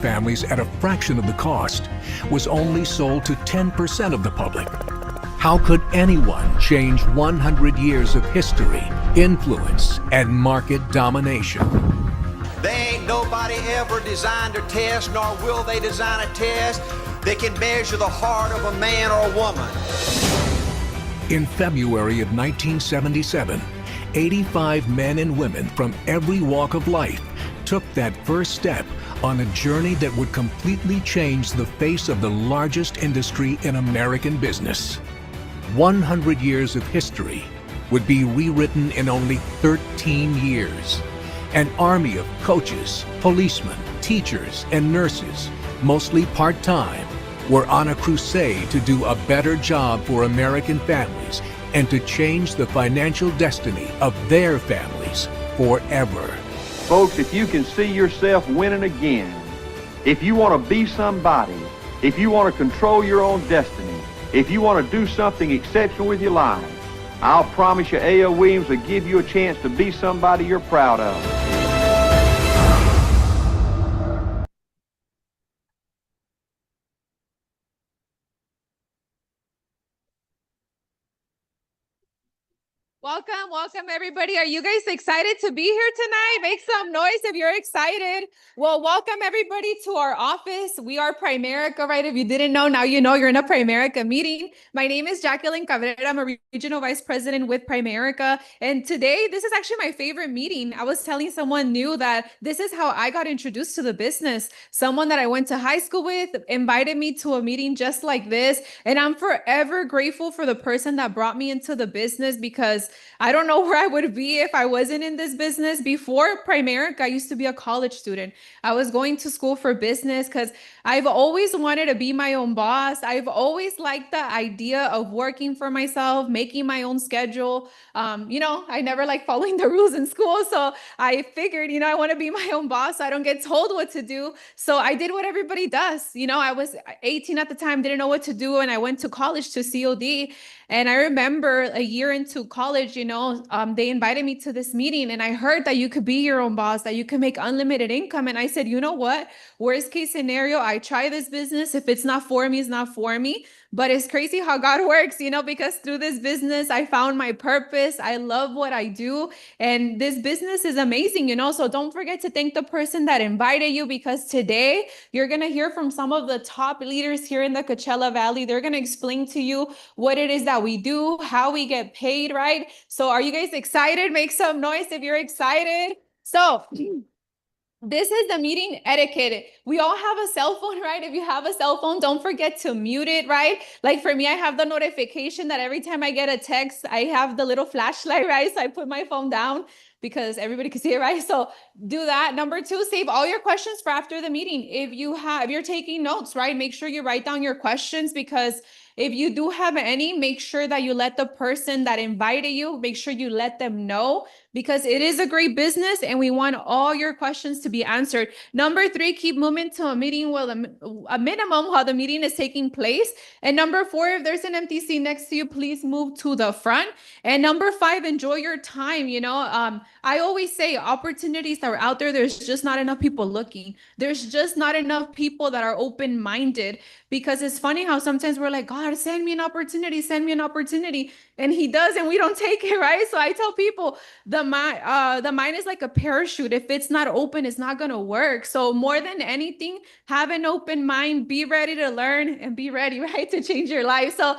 families at a fraction of the cost was only sold to 10% of the public. How could anyone change 100 years of history, influence, and market domination? They ain't nobody ever designed a test, nor will they design a test that can measure the heart of a man or a woman. In February of 1977, 85 men and women from every walk of life took that first step on a journey that would completely change the face of the largest industry in American business. 100 years of history would be rewritten in only 13 years. An army of coaches, policemen, teachers, and nurses, mostly part-time, were on a crusade to do a better job for American families and to change the financial destiny of their families forever. Folks, if you can see yourself winning again, if you want to be somebody, if you want to control your own destiny, if you want to do something exceptional with your life, I'll promise you A.L. Williams will give you a chance to be somebody you're proud of. Welcome everybody. Are you guys excited to be here tonight? Make some noise if you're excited. Well, welcome everybody to our office. We are Primerica, right? If you didn't know, now you know you're in a Primerica meeting. My name is Jacqueline Cabrera. I'm a regional vice president with Primerica. And today, this is actually my favorite meeting. I was telling someone new that this is how I got introduced to the business. Someone that I went to high school with invited me to a meeting just like this. And I'm forever grateful for the person that brought me into the business, because I don't know where I would be if I wasn't in this business. Before Primerica, I used to be a college student. I was going to school for business because I've always wanted to be my own boss. I've always liked the idea of working for myself, making my own schedule. I never like following the rules in school. So I figured, I want to be my own boss. So I don't get told what to do. So I did what everybody does. I was 18 at the time, didn't know what to do. And I went to college to COD. And I remember a year into college, they invited me to this meeting, and I heard that you could be your own boss, that you can make unlimited income. And I said, you know what? Worst case scenario, I try this business. If it's not for me, it's not for me. But it's crazy how God works, because through this business, I found my purpose. I love what I do. And this business is amazing, So don't forget to thank the person that invited you, because today you're going to hear from some of the top leaders here in the Coachella Valley. They're going to explain to you what it is that we do, how we get paid, right? So are you guys excited? Make some noise if you're excited. So this is the meeting etiquette. We all have a cell phone, right? If you have a cell phone, don't forget to mute it, right? Like for me, I have the notification that every time I get a text, I have the little flashlight, right? So I put my phone down because everybody can see it, right? So do that. Number 2, save all your questions for after the meeting. If you're taking notes, right? Make sure you write down your questions, because if you do have any, make sure that you let the person that invited you, make sure you let them know, because it is a great business and we want all your questions to be answered. Number 3, keep moving to a meeting while a minimum while the meeting is taking place. And number 4, if there's an empty seat next to you, please move to the front. And number 5, enjoy your time. I always say opportunities are out there. There's just not enough people looking. There's just not enough people that are open-minded, because it's funny how sometimes we're like, God, send me an opportunity, send me an opportunity. And he does, and we don't take it, right? So I tell people the mind is like a parachute. If it's not open, it's not going to work. So more than anything, have an open mind, be ready to learn, and be ready, right, to change your life. So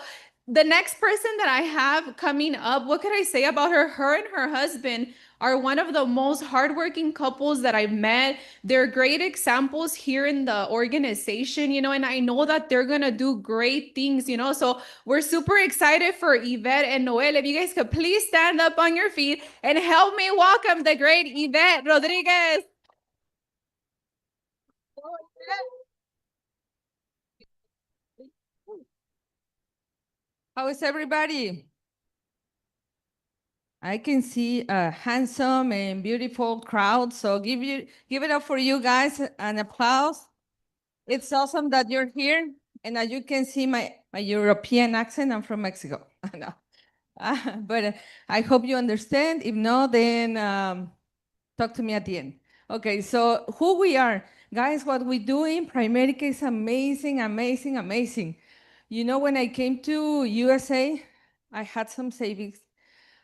the next person that I have coming up, what could I say about her? Her and her husband are one of the most hardworking couples that I've met. They're great examples here in the organization, and I know that they're going to do great things, So we're super excited for Yvette and Noel. If you guys could please stand up on your feet and help me welcome the great Yvette Rodriguez. How is everybody? I can see a handsome and beautiful crowd, so give it up for you guys, an applause. It's awesome that you're here, and as you can see my European accent, I'm from Mexico. No. But I hope you understand. If not, then talk to me at the end. Okay, so who we are. Guys, what we do in Primerica is amazing, amazing, amazing. You know, when I came to USA, I had some savings.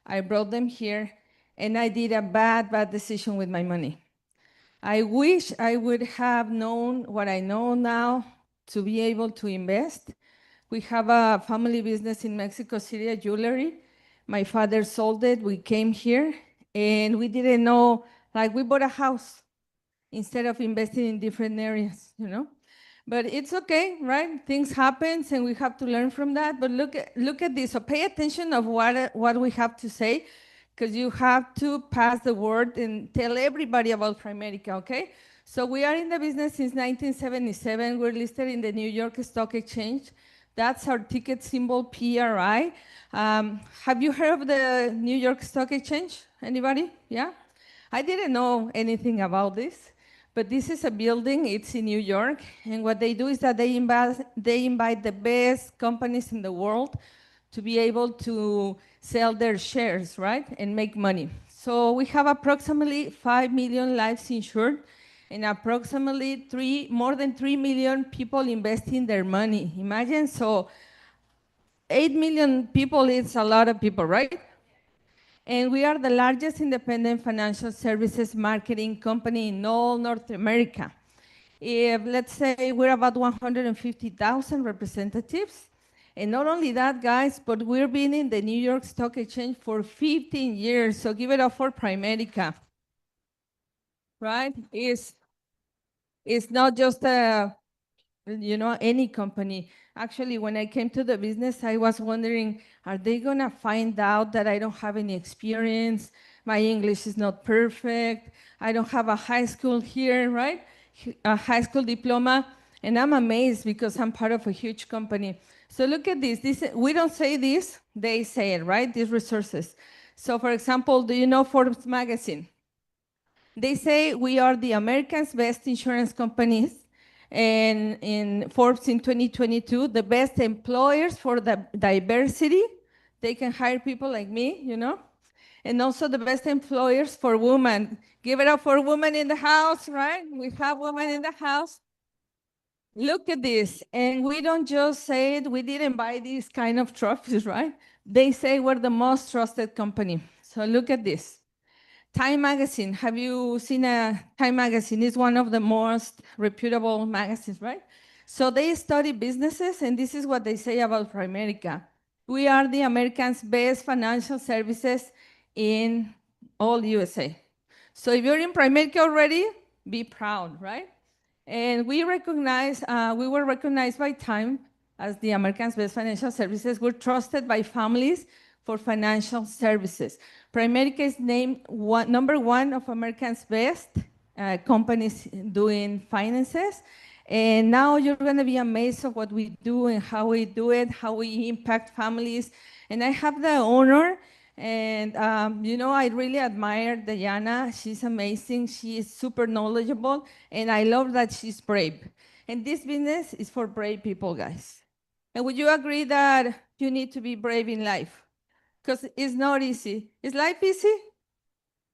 I brought them here, and I did a bad decision with my money. I wish I would have known what I know now to be able to invest. We have a family business in Mexico City, a jewelry. My father sold it. We came here, and we didn't know, like, we bought a house instead of investing in different areas, you know? But it's okay, right? Things happen, and we have to learn from that. But look at this. So pay attention of what we have to say, because you have to pass the word and tell everybody about Primerica, okay? So we are in the business since 1977. We're listed in the New York Stock Exchange. That's our ticket symbol, PRI. Have you heard of the New York Stock Exchange? Anybody? Yeah? I didn't know anything about this, but this is a building. It's in New York, and what they do is that they invite the best companies in the world to be able to sell their shares, right, and make money. So we have approximately 5 million lives insured, and approximately more than 3 million people investing their money. Imagine, so 8 million people is a lot of people, right? And we are the largest independent financial services marketing company in all North America. If, let's say, we're about 150,000 representatives. And not only that, guys, but we've been in the New York Stock Exchange for 15 years. So give it up for Primerica, right? It's not just any company. Actually, when I came to the business, I was wondering, are they gonna find out that I don't have any experience? My English is not perfect. I don't have a high school here, right? A high school diploma. And I'm amazed because I'm part of a huge company. So look at this. We don't say this, they say it, right? These resources. So for example, do you know Forbes magazine? They say we are the America's best insurance companies, and in Forbes in 2022, the best employers for the diversity. They can hire people like me, you know, and also the best employers for women. Give it up for women in the house, right? We have women in the house. Look at this, and we don't just say it, we didn't buy these kind of trophies, right? They say we're the most trusted company. So look at this. Time Magazine, have you seen a Time Magazine? It's one of the most reputable magazines, right? So they study businesses, and this is what they say about Primerica. We are the Americans' best financial services in all USA. So if you're in Primerica already, be proud, right? And we were recognized by Time as the Americans' best financial services. We're trusted by families for financial services. Primerica is named number one of Americans' best companies doing finances. And now you're going to be amazed of what we do and how we do it, how we impact families. And I have the honor, and I really admire Diana. She's amazing. She is super knowledgeable, and I love that she's brave. And this business is for brave people, guys. And would you agree that you need to be brave in life? Because it's not easy. Is life easy?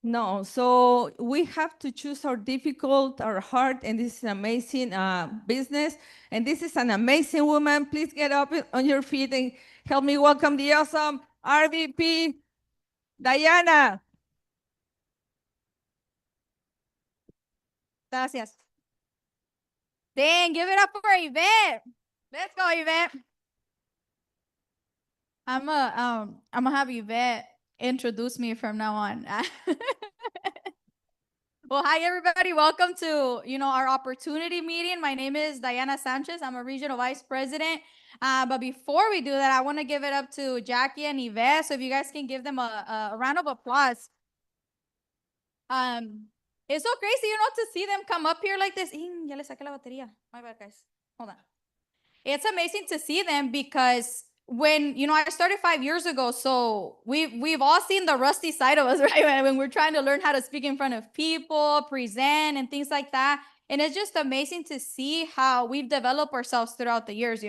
No. So we have to choose our difficult, our hard, and this is an amazing business. And this is an amazing woman. Please get up on your feet and help me welcome the awesome RVP, Diana. Gracias. Dang, give it up for Yvette. Let's go, Yvette. I'm gonna have Yvette introduce me from now on. Well, hi everybody. Welcome to our opportunity meeting. My name is Diana Sanchez. I'm a regional vice president. But before we do that, I want to give it up to Jackie and Yvette. So if you guys can give them a round of applause. It's so crazy, to see them come up here like this. Ya le saqué la batería. My bad, guys. Hold on. It's amazing to see them because when, I started 5 years ago, so we've all seen the rusty side of us, right? When we're trying to learn how to speak in front of people, present, and things like that. And it's just amazing to see how we've developed ourselves throughout the years,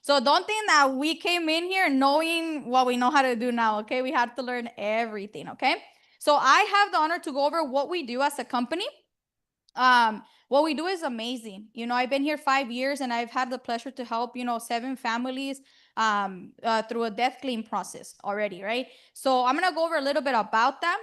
So don't think that we came in here knowing what we know how to do now, okay? We had to learn everything, okay? So I have the honor to go over what we do as a company. What we do is amazing. You know, I've been here 5 years and I've had the pleasure to help, 7 families through a death claim process already, right? So I'm gonna go over a little bit about that.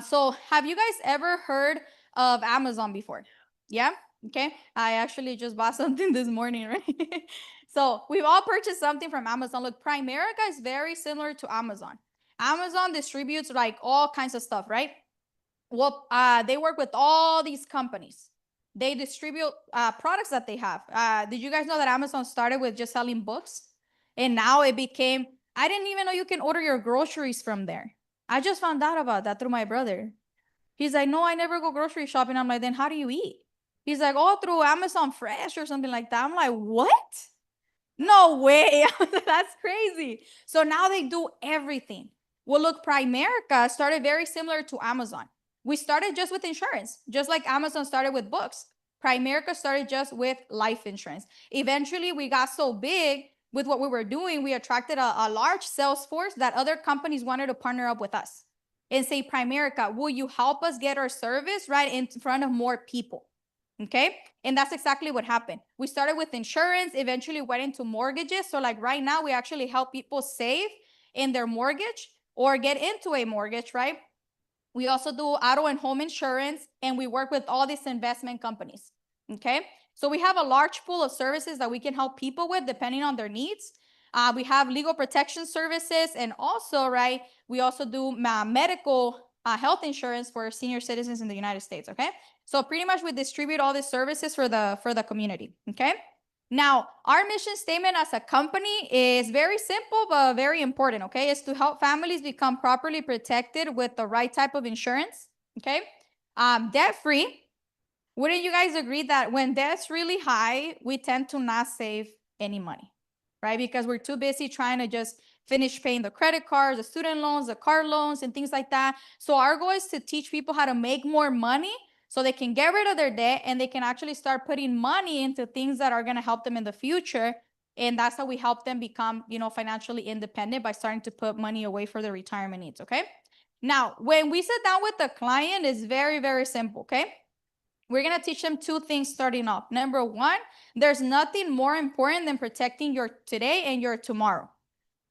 So have you guys ever heard of Amazon before? Yeah? Okay. I actually just bought something this morning, right? So we've all purchased something from Amazon. Look, Primerica is very similar to Amazon. Amazon distributes like all kinds of stuff, right? Well, they work with all these companies. They distribute products that they have. Did you guys know that Amazon started with just selling books? And now it became, I didn't even know you can order your groceries from there. I just found out about that through my brother. He's like, no, I never go grocery shopping. I'm like, then how do you eat? He's like, oh, through Amazon Fresh or something like that. I'm like, what? No way. That's crazy. So now they do everything. Well, look, Primerica started very similar to Amazon. We started just with insurance, just like Amazon started with books. Primerica started just with life insurance. Eventually, we got so big with what we were doing, we attracted a large sales force that other companies wanted to partner up with us and say, Primerica, will you help us get our service right in front of more people? Okay. And that's exactly what happened. We started with insurance, eventually went into mortgages. So like right now, we actually help people save in their mortgage or get into a mortgage, right? We also do auto and home insurance, and we work with all these investment companies. Okay. So we have a large pool of services that we can help people with depending on their needs. We have legal protection services, and also, right, we also do medical health insurance for senior citizens in the United States. Okay. So pretty much we distribute all these services for the community. Okay. Now, our mission statement as a company is very simple, but very important, okay? It's to help families become properly protected with the right type of insurance, okay? Debt-free. Wouldn't you guys agree that when debt's really high, we tend to not save any money, right? Because we're too busy trying to just finish paying the credit cards, the student loans, the car loans, and things like that. So our goal is to teach people how to make more money so they can get rid of their debt and they can actually start putting money into things that are going to help them in the future. And that's how we help them become, financially independent by starting to put money away for their retirement needs, okay? Now, when we sit down with the client, it's very, very simple, okay? We're going to teach them 2 things starting off. Number 1, there's nothing more important than protecting your today and your tomorrow.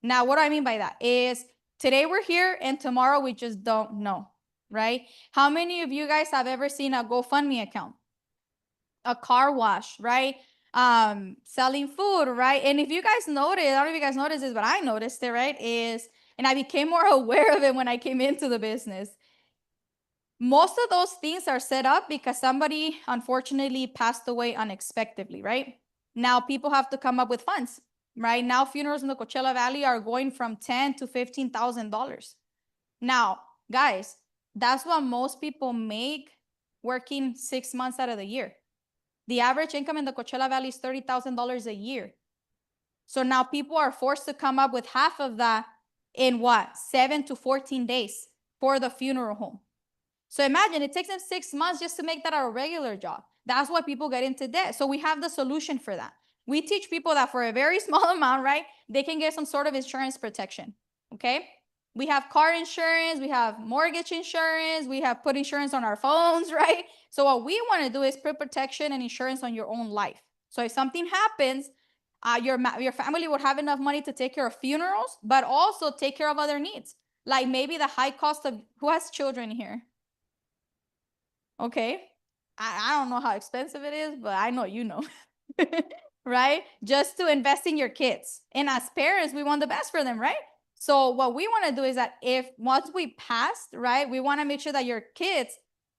Now, what do I mean by that is today we're here and tomorrow we just don't know. Right? How many of you guys have ever seen a GoFundMe account? A car wash, right? Selling food, right? And if you guys notice, I don't know if you guys noticed this, but I noticed it, right? And I became more aware of it when I came into the business. Most of those things are set up because somebody unfortunately passed away unexpectedly, right? Now people have to come up with funds, right? Now funerals in the Coachella Valley are going from $10,000 to $15,000. Now, guys, that's what most people make working 6 months out of the year. The average income in the Coachella Valley is $30,000 a year. So now people are forced to come up with half of that in 7 to 14 days for the funeral home. So imagine it takes them 6 months just to make that a regular job. That's why people get into debt. So we have the solution for that. We teach people that for a very small amount, right, they can get some sort of insurance protection. Okay. We have car insurance, we have mortgage insurance, we have put insurance on our phones, right? So what we want to do is put protection and insurance on your own life. So if something happens, your family would have enough money to take care of funerals, but also take care of other needs. Like maybe the high cost of, who has children here? Okay. I don't know how expensive it is, but I know you know. Right? Just to invest in your kids. And as parents, we want the best for them, right? So what we want to do is that if once we passed, right, we want to make sure that your kids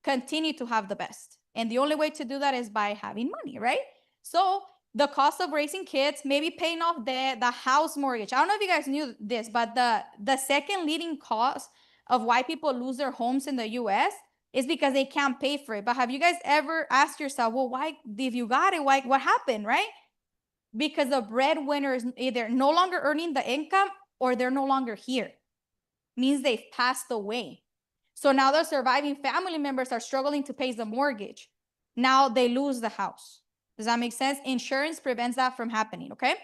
continue to have the best. And the only way to do that is by having money, right? So the cost of raising kids, maybe paying off the house mortgage. I don't know if you guys knew this, but the second leading cause of why people lose their homes in the US is because they can't pay for it. But have you guys ever asked yourself, well, why, if you got it, why, what happened, right? Because the breadwinner is either no longer earning the income or they're no longer here. Means they've passed away. So now the surviving family members are struggling to pay the mortgage. Now they lose the house. Does that make sense? Insurance prevents that from happening, okay?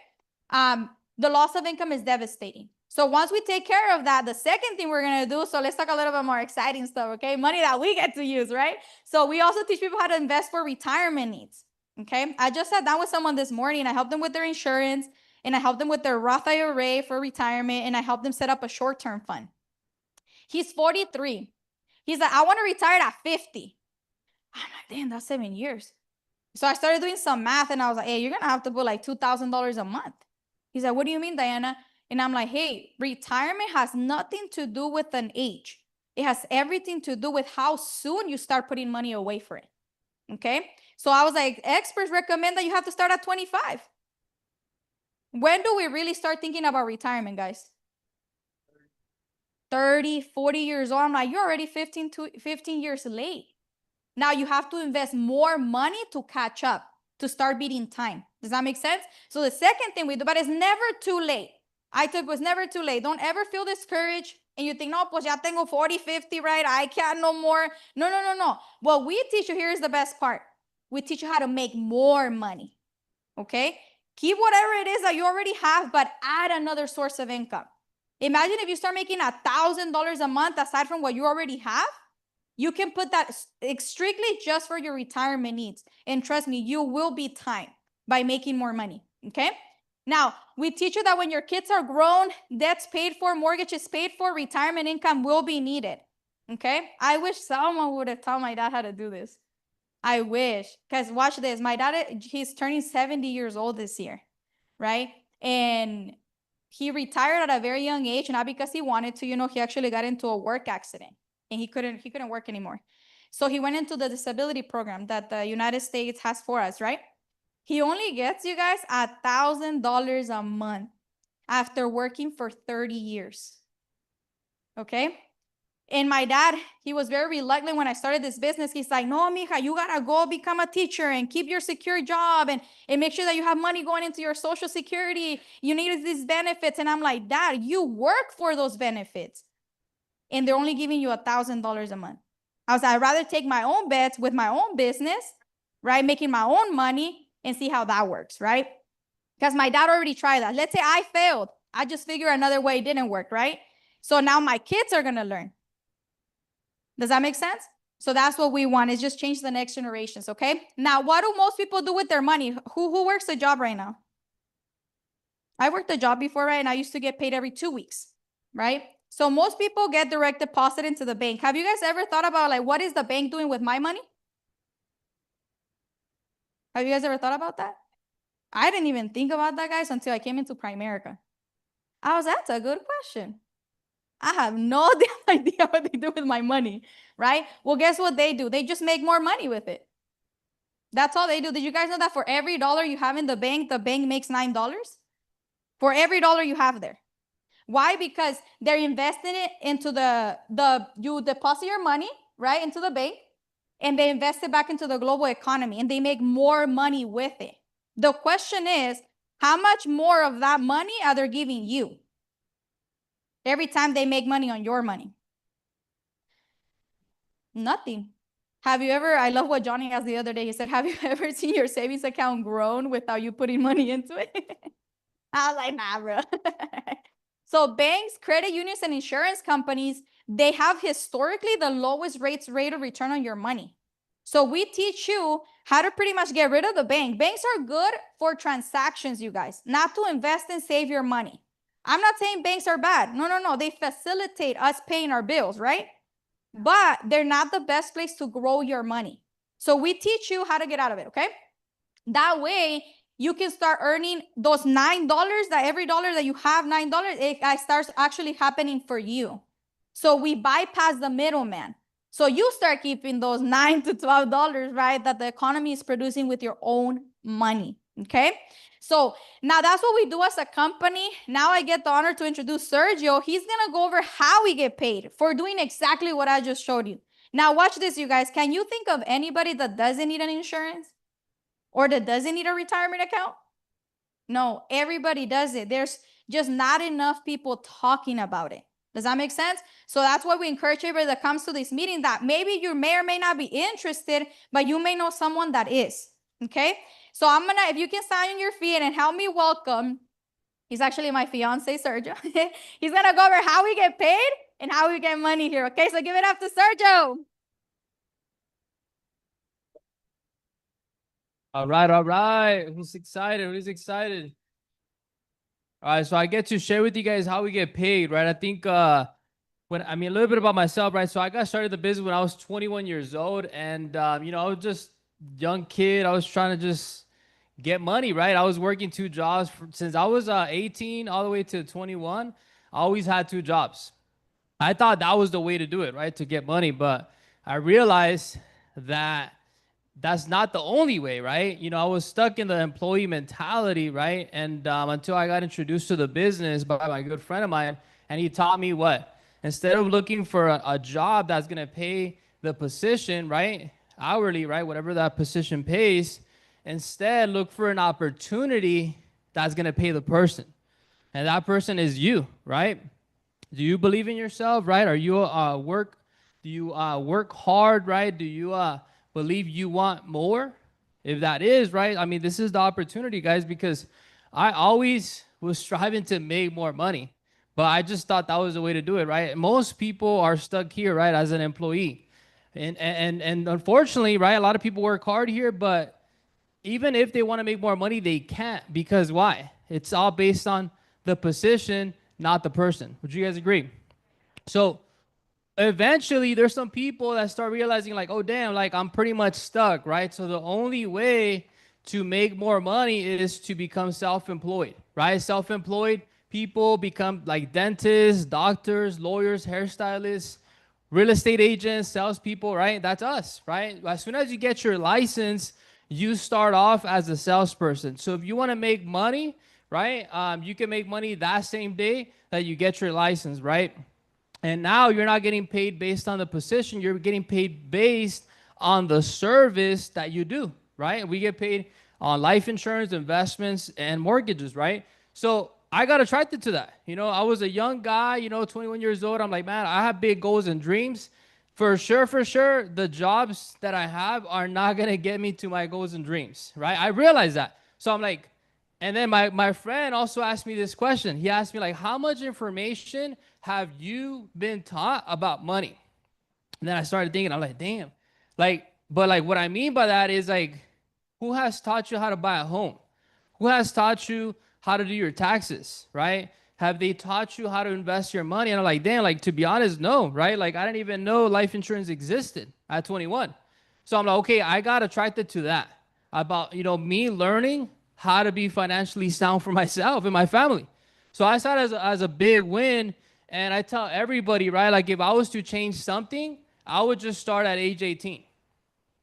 The loss of income is devastating. So once we take care of that, the second thing we're gonna do, so let's talk a little bit more exciting stuff, okay? Money that we get to use, right? So we also teach people how to invest for retirement needs, okay? I just sat down with someone this morning. I helped them with their insurance, and I helped them with their Roth IRA for retirement, and I helped them set up a short-term fund. He's 43. He's like, I want to retire at 50. I'm like, damn, that's 7 years. So I started doing some math, and I was like, hey, you're going to have to put like $2,000 a month. He's like, what do you mean, Diana? And I'm like, hey, retirement has nothing to do with an age. It has everything to do with how soon you start putting money away for it. Okay? So I was like, experts recommend that you have to start at 25. When do we really start thinking about retirement, guys? 30, 40 years old. I'm like, you're already 15 years late. Now you have to invest more money to catch up, to start beating time. Does that make sense? So the second thing we do, but it's never too late. Was never too late. Don't ever feel discouraged and you think, no, pues ya tengo 40, 50, right? I can't no more. No. What we teach you here is the best part. We teach you how to make more money, okay? Keep whatever it is that you already have, but add another source of income. Imagine if you start making $1,000 a month aside from what you already have. You can put that strictly just for your retirement needs. And trust me, you will be time by making more money, okay? Now, we teach you that when your kids are grown, debt's paid for, mortgage is paid for, retirement income will be needed, okay? I wish someone would have taught my dad how to do this. I wish, because watch this. My dad, he's turning 70 years old this year, right? And he retired at a very young age, not because he wanted to, he actually got into a work accident and he couldn't work anymore. So he went into the disability program that the United States has for us, right? He only gets, you guys, $1,000 a month after working for 30 years. Okay? And my dad, he was very reluctant when I started this business. He's like, no, mija, you gotta go become a teacher and keep your secure job and make sure that you have money going into your Social Security. You need these benefits. And I'm like, Dad, you work for those benefits. And they're only giving you $1,000 a month. I was like, I'd rather take my own bets with my own business, right? Making my own money and see how that works, right? Because my dad already tried that. Let's say I failed. I just figured another way didn't work, right? So now my kids are gonna learn. Does that make sense? So that's what we want, is just change the next generations, okay? Now, what do most people do with their money? Who works a job right now? I worked a job before, right? And I used to get paid every 2 weeks, right? So most people get direct deposit into the bank. Have you guys ever thought about, like, what is the bank doing with my money? Have you guys ever thought about that? I didn't even think about that, guys, until I came into Primerica. That's a good question. I have no damn idea what they do with my money, right? Well, guess what they do? They just make more money with it. That's all they do. Did you guys know that for every dollar you have in the bank makes $9? For every dollar you have there. Why? Because they're investing it into you deposit your money, right, into the bank, and they invest it back into the global economy, and they make more money with it. The question is, how much more of that money are they giving you every time they make money on your money? Nothing. Have you ever, I love what Johnny asked the other day. He said, have you ever seen your savings account grown without you putting money into it? I was like, nah, bro. So banks, credit unions, and insurance companies, they have historically the lowest rate of return on your money. So we teach you how to pretty much get rid of the bank. Banks are good for transactions, you guys, not to invest and save your money. I'm not saying banks are bad. No. They facilitate us paying our bills, right? But they're not the best place to grow your money. So we teach you how to get out of it, okay? That way, you can start earning those $9, that every dollar that you have, $9, it starts actually happening for you. So we bypass the middleman. So you start keeping those $9 to $12, right, that the economy is producing with your own money, okay? So now that's what we do as a company. Now I get the honor to introduce Sergio. He's going to go over how we get paid for doing exactly what I just showed you. Now watch this, you guys. Can you think of anybody that doesn't need an insurance or that doesn't need a retirement account? No, everybody does it. There's just not enough people talking about it. Does that make sense? So that's why we encourage everybody that comes to this meeting that maybe you may or may not be interested, but you may know someone that is, okay? So if you can stand on your feet and help me welcome He's actually my fiance, Sergio. He's gonna go over how we get paid and how we get money here. Okay, so give it up to Sergio. All right, all right. Who's excited? Who's excited? All right, so I get to share with you guys how we get paid, right? I think a little bit about myself, right? So I got started the business when I was 21 years old, and I was just young kid. I was trying to just get money, right? I was working two jobs since I was 18 all the way to 21. I always had two jobs. I thought that was the way to do it, right? To get money, but I realized that that's not the only way, right? I was stuck in the employee mentality, right? And until I got introduced to the business by my good friend of mine, and he taught me what? Instead of looking for a job that's going to pay the position, right? Hourly, right? Whatever that position pays, instead look for an opportunity that's going to pay the person. And that person is you, right? Do you believe in yourself, right? Are you do you work hard, right? Do you believe you want more? If that is, right, I mean, this is the opportunity, guys, because I always was striving to make more money, but I just thought that was the way to do it, right? Most people are stuck here, right, as an employee. And unfortunately, right, a lot of people work hard here, but even if they want to make more money, they can't, because why? It's all based on the position, not the person. Would you guys agree? So eventually there's some people that start realizing like, oh damn, like I'm pretty much stuck, right? So the only way to make more money is to become self-employed, right? Self-employed people become like dentists, doctors, lawyers, hairstylists, real estate agents, salespeople, right? That's us, right? As soon as you get your license, you start off as a salesperson. So if you want to make money, right, you can make money that same day that you get your license, right? And now you're not getting paid based on the position. You're getting paid based on the service that you do, right? We get paid on life insurance, investments, and mortgages, right? So I got attracted to that. I was a young guy, 21 years old. I'm like, man, I have big goals and dreams. For sure, the jobs that I have are not going to get me to my goals and dreams, right? I realize that. So I'm like, and then my friend also asked me this question. He asked me, like, how much information have you been taught about money? And then I started thinking, I'm like, damn. But what I mean by that is, like, who has taught you how to buy a home? Who has taught you how to do your taxes, right? Have they taught you how to invest your money? And I'm like, damn, like, to be honest, no, right? Like, I didn't even know life insurance existed at 21. So I'm like, okay, I got attracted to that, about, me learning how to be financially sound for myself and my family. So I saw it as a big win. And I tell everybody, right, like, if I was to change something, I would just start at age 18.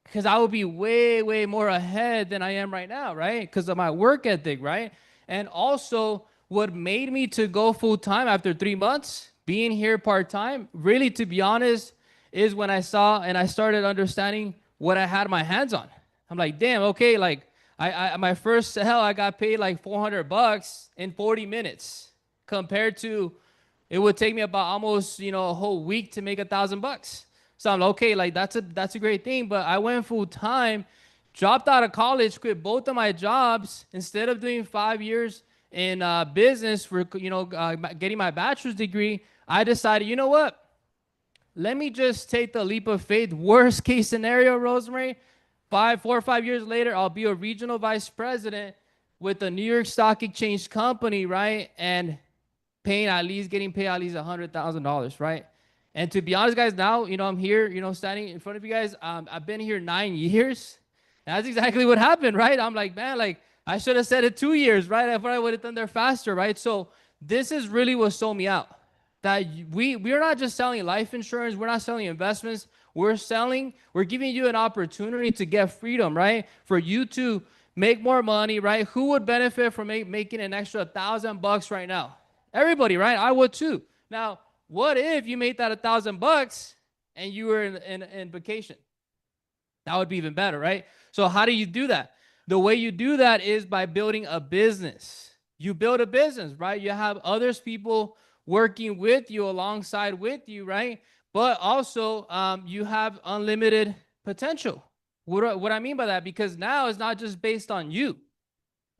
Because I would be way, way more ahead than I am right now, right? Because of my work ethic, right? And also, what made me to go full-time after 3 months, being here part-time, really, to be honest, is when I saw and I started understanding what I had my hands on. I'm like, damn, okay, like, I my first sale, I got paid like $400 in 40 minutes, compared to it would take me about almost, a whole week to make $1,000. So I'm like, okay, like, that's a great thing. But I went full time, dropped out of college, quit both of my jobs. Instead of doing 5 years in business for, getting my bachelor's degree, I decided, you know what? Let me just take the leap of faith. Worst case scenario, Rosemary, 4 or 5 years later, I'll be a regional vice president with a New York Stock Exchange company, right? And getting paid at least $100,000, right? And to be honest, guys, now, I'm here, standing in front of you guys. I've been here 9 years. And that's exactly what happened, right? I'm like, man, like, I should have said it 2 years, right? I thought I would have done there faster, right? So this is really what sold me out. That we're not just selling life insurance. We're not selling investments. We're giving you an opportunity to get freedom, right? For you to make more money, right? Who would benefit from making an extra $1,000 right now? Everybody, right? I would too. Now, what if you made that $1,000 and you were in vacation? That would be even better, right? So how do you do that? The way you do that is by building a business. You build a business, right? You have people working with you, alongside with you, right? But also, you have unlimited potential. What I mean by that, because now it's not just based on you.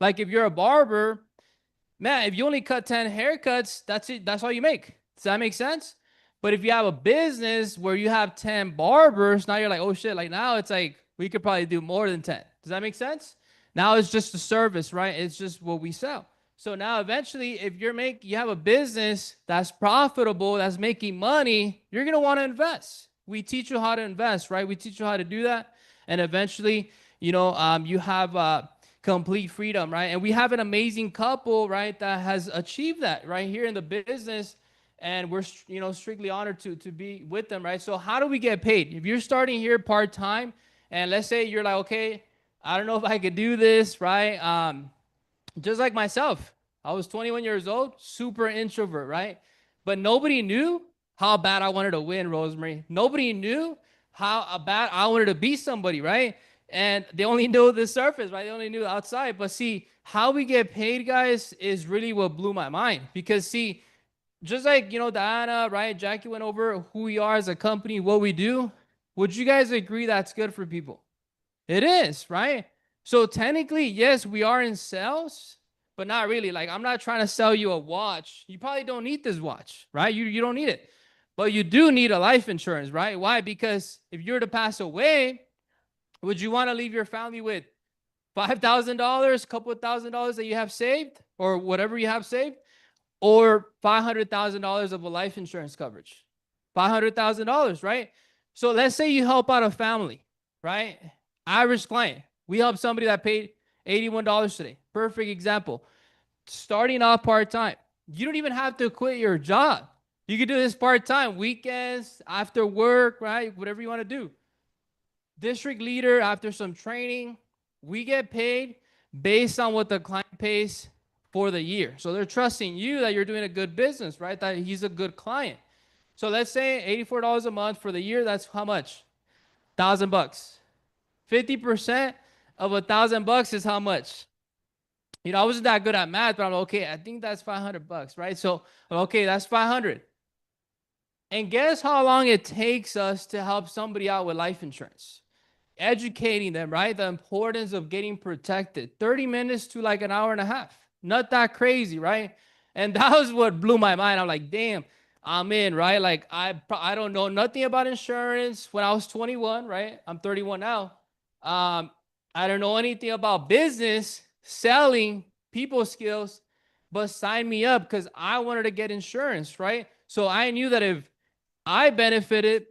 Like, if you're a barber, man, if you only cut 10 haircuts, that's it. That's all you make. Does that make sense? But if you have a business where you have 10 barbers, now you're like, oh shit, like now it's like we could probably do more than 10. Does that make sense? Now it's just a service, right? It's just what we sell. So now eventually, if you have a business that's profitable, that's making money, you're gonna want to invest. We teach you how to invest, right? We teach you how to do that, and eventually, you have complete freedom, right? And we have an amazing couple, right, that has achieved that right here in the business, and we're strictly honored to be with them, right? So how do we get paid? If you're starting here part time, and let's say you're like, okay, I don't know if I could do this, right? Just like myself, I was 21 years old, super introvert, right? But nobody knew how bad I wanted to win, Rosemary. Nobody knew how bad I wanted to be somebody, right? And they only knew the surface, right? They only knew outside. But see, how we get paid, guys, is really what blew my mind. Because see, just like, Diana, right? Jackie went over who we are as a company, what we do. Would you guys agree that's good for people? It is, right? So technically, yes, we are in sales, but not really. Like, I'm not trying to sell you a watch. You probably don't need this watch, right? You don't need it. But you do need a life insurance, right? Why? Because if you were to pass away, would you want to leave your family with $5,000, couple of $1,000 that you have saved, or whatever you have saved, or $500,000 of a life insurance coverage? $500,000, right? So let's say you help out a family, right? Average client. We help somebody that paid $81 today. Perfect example. Starting off part-time. You don't even have to quit your job. You can do this part-time, weekends, after work, right? Whatever you want to do. District leader, after some training, we get paid based on what the client pays for the year. So they're trusting you that you're doing a good business, right? That he's a good client. So let's say $84 a month for the year. That's how much? $1,000. 50% of $1,000 is how much? I wasn't that good at math, but I'm okay. I think that's $500, right? So, okay, that's 500. And guess how long it takes us to help somebody out with life insurance? Educating them, right? The importance of getting protected. 30 minutes to like an hour and a half. Not that crazy, right? And that was what blew my mind. I'm like, damn, I'm in, right? Like, I don't know nothing about insurance when I was 21, right? I'm 31 now. I don't know anything about business, selling, people skills, but sign me up because I wanted to get insurance, right? So I knew that if I benefited,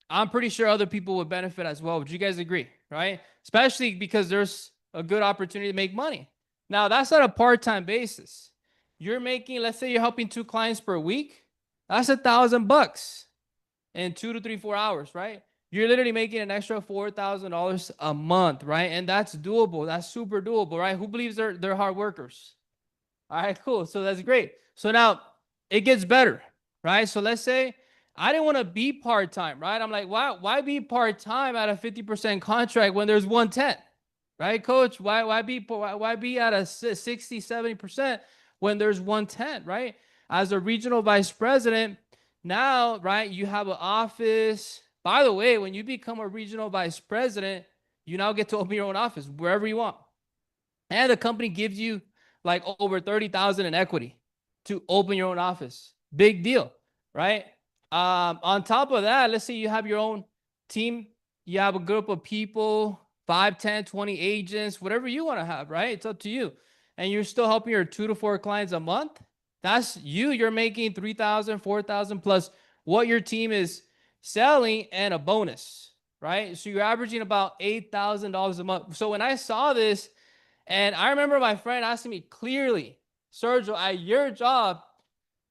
I'm pretty sure other people would benefit as well. Would you guys agree, right? Especially because there's a good opportunity to make money. Now, that's at a part-time basis. You're making, let's say you're helping 2 clients per week. That's $1,000 in 2 to 3, 4 hours, right? You're literally making an extra $4,000 a month, right? And that's doable. That's super doable, right? Who believes they're hard workers? All right, cool. So that's great. So now it gets better, right? So let's say I didn't want to be part-time, right? I'm like, why be part-time at a 50% contract when there's 110, right, coach? Why be at a 60, 70% when there's 110, right? As a regional vice president, now, right, you have an office. By the way, when you become a regional vice president, you now get to open your own office wherever you want. And the company gives you like over $30,000 in equity to open your own office. Big deal, right? On top of that, let's say you have your own team. You have a group of people, 5, 10, 20 agents, whatever you want to have, right? It's up to you. And you're still helping your 2 to 4 clients a month. That's you. You're making $3,000, $4,000 plus what your team is selling and a bonus, right? So you're averaging about $8,000 a month. So when I saw this, and I remember my friend asking me clearly, Sergio, at your job,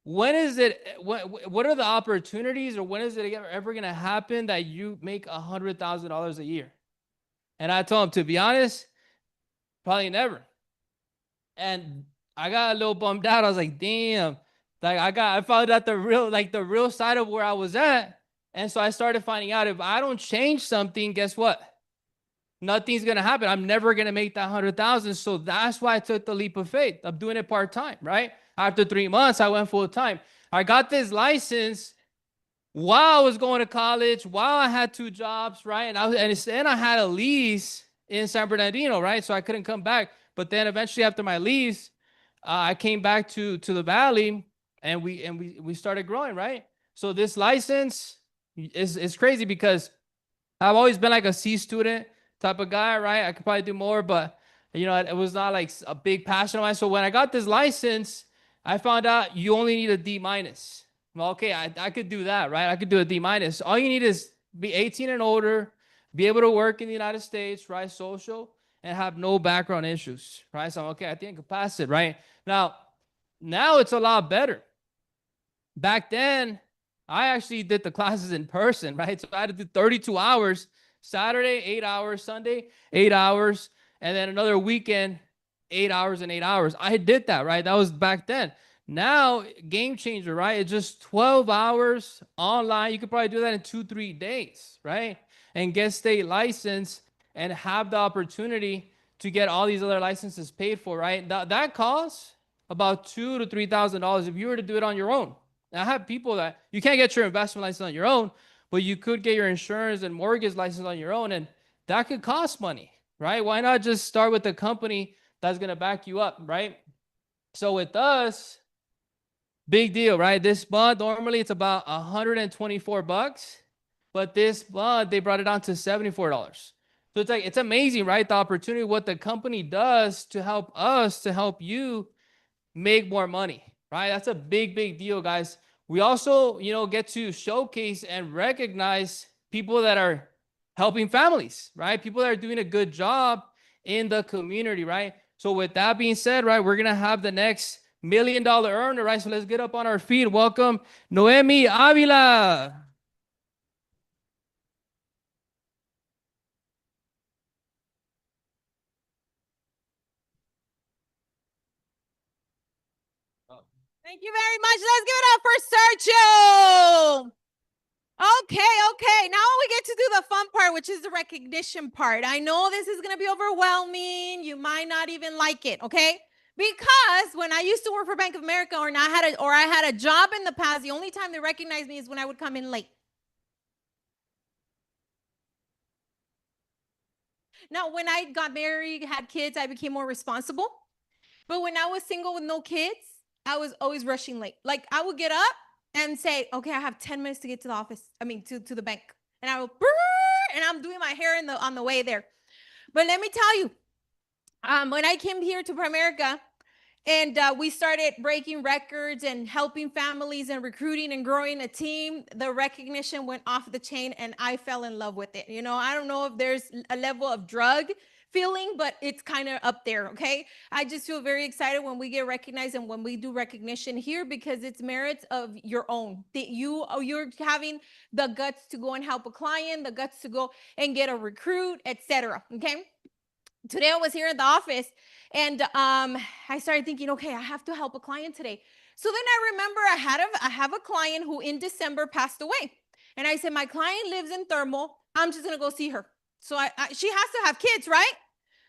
when is it, what are the opportunities, or when is it ever going to happen that you make $100,000 a year? And I told him, to be honest, probably never. And I got a little bummed out. I was like, damn, like I found out the real side of where I was at. And so I started finding out, if I don't change something, guess what? Nothing's going to happen. I'm never going to make that 100,000. So that's why I took the leap of faith. I'm doing it part-time, right? After 3 months, I went full-time. I got this license while I was going to college, while I had 2 jobs, right? And I had a lease in San Bernardino, right? So I couldn't come back. But then eventually after my lease, I came back to the valley, and we started growing, right? So this license is crazy because I've always been like a C student type of guy, right? I could probably do more, but you know, it was not like a big passion of mine. So when I got this license, I found out you only need a D minus. Well, okay, I could do that, right? I could do a D minus. All you need is be 18 and older, be able to work in the United States, right? Social, and have no background issues, right? So I'm okay, I think I can pass it, right? Now it's a lot better. Back then, I actually did the classes in person, right? So I had to do 32 hours, Saturday, 8 hours, Sunday, 8 hours, and then another weekend, 8 hours and 8 hours. I did that, right? That was back then. Now, game changer, right? It's just 12 hours online. You could probably do that in 2-3 days, right? And get state license and have the opportunity to get all these other licenses paid for, right? That costs about $2,000 to $3,000 if you were to do it on your own. Now, I have people that you can't get your investment license on your own, but you could get your insurance and mortgage license on your own, and that could cost money, right? Why not just start with a company that's going to back you up, right? So with us, big deal, right? This month, normally it's about $124, but this month they brought it down to $74. So it's like, it's amazing, right? The opportunity, what the company does to help us, to help you make more money, right? That's a big, big deal, guys. We also, you know, get to showcase and recognize people that are helping families, right? People that are doing a good job in the community, right? So with that being said, right, we're going to have the next $1 million earner, right? So let's get up on our feet. Welcome, Noemi Avila. Thank you very much. Let's give it up for Sergio. Okay. Now we get to do the fun part, which is the recognition part. I know this is going to be overwhelming. You might not even like it, okay? Because when I used to work for Bank of America or I had a job in the past, the only time they recognized me is when I would come in late. Now, when I got married, had kids, I became more responsible. But when I was single with no kids, I was always rushing late. Like I would get up and say, okay, I have 10 minutes to get to the office. To the bank. And I would, and I'm doing my hair on the way there. But let me tell you, when I came here to Primerica and we started breaking records and helping families and recruiting and growing a team, the recognition went off the chain and I fell in love with it. You know, I don't know if there's a level of drug feeling, but it's kind of up there. Okay. I just feel very excited when we get recognized and when we do recognition here because it's merits of your own that you're having the guts to go and help a client, the guts to go and get a recruit, etc. Okay. Today I was here in the office and I started thinking, okay, I have to help a client today. So then I remember I have a client who in December passed away. And I said, my client lives in Thermal. I'm just going to go see her. So she has to have kids, right?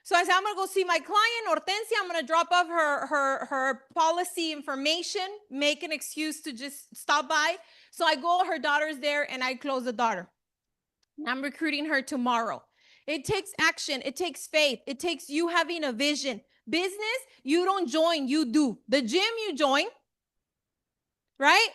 So I said, I'm going to go see my client, Hortensia. I'm going to drop off her policy information, make an excuse to just stop by. So I go, her daughter's there, and I close the daughter. And I'm recruiting her tomorrow. It takes action. It takes faith. It takes you having a vision. Business, you don't join, you do. The gym, you join, right?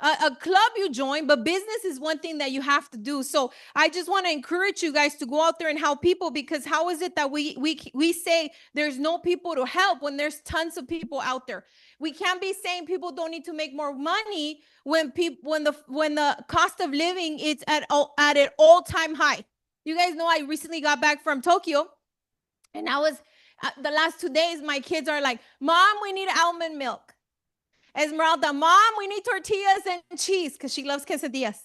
A club you join, but business is one thing that you have to do. So I just want to encourage you guys to go out there and help people because how is it that we say there's no people to help when there's tons of people out there? We can't be saying people don't need to make more money when the cost of living is at an all-time high. You guys know I recently got back from Tokyo and I was the last 2 days my kids are like, Mom, we need almond milk. Esmeralda, Mom, we need tortillas and cheese because she loves quesadillas.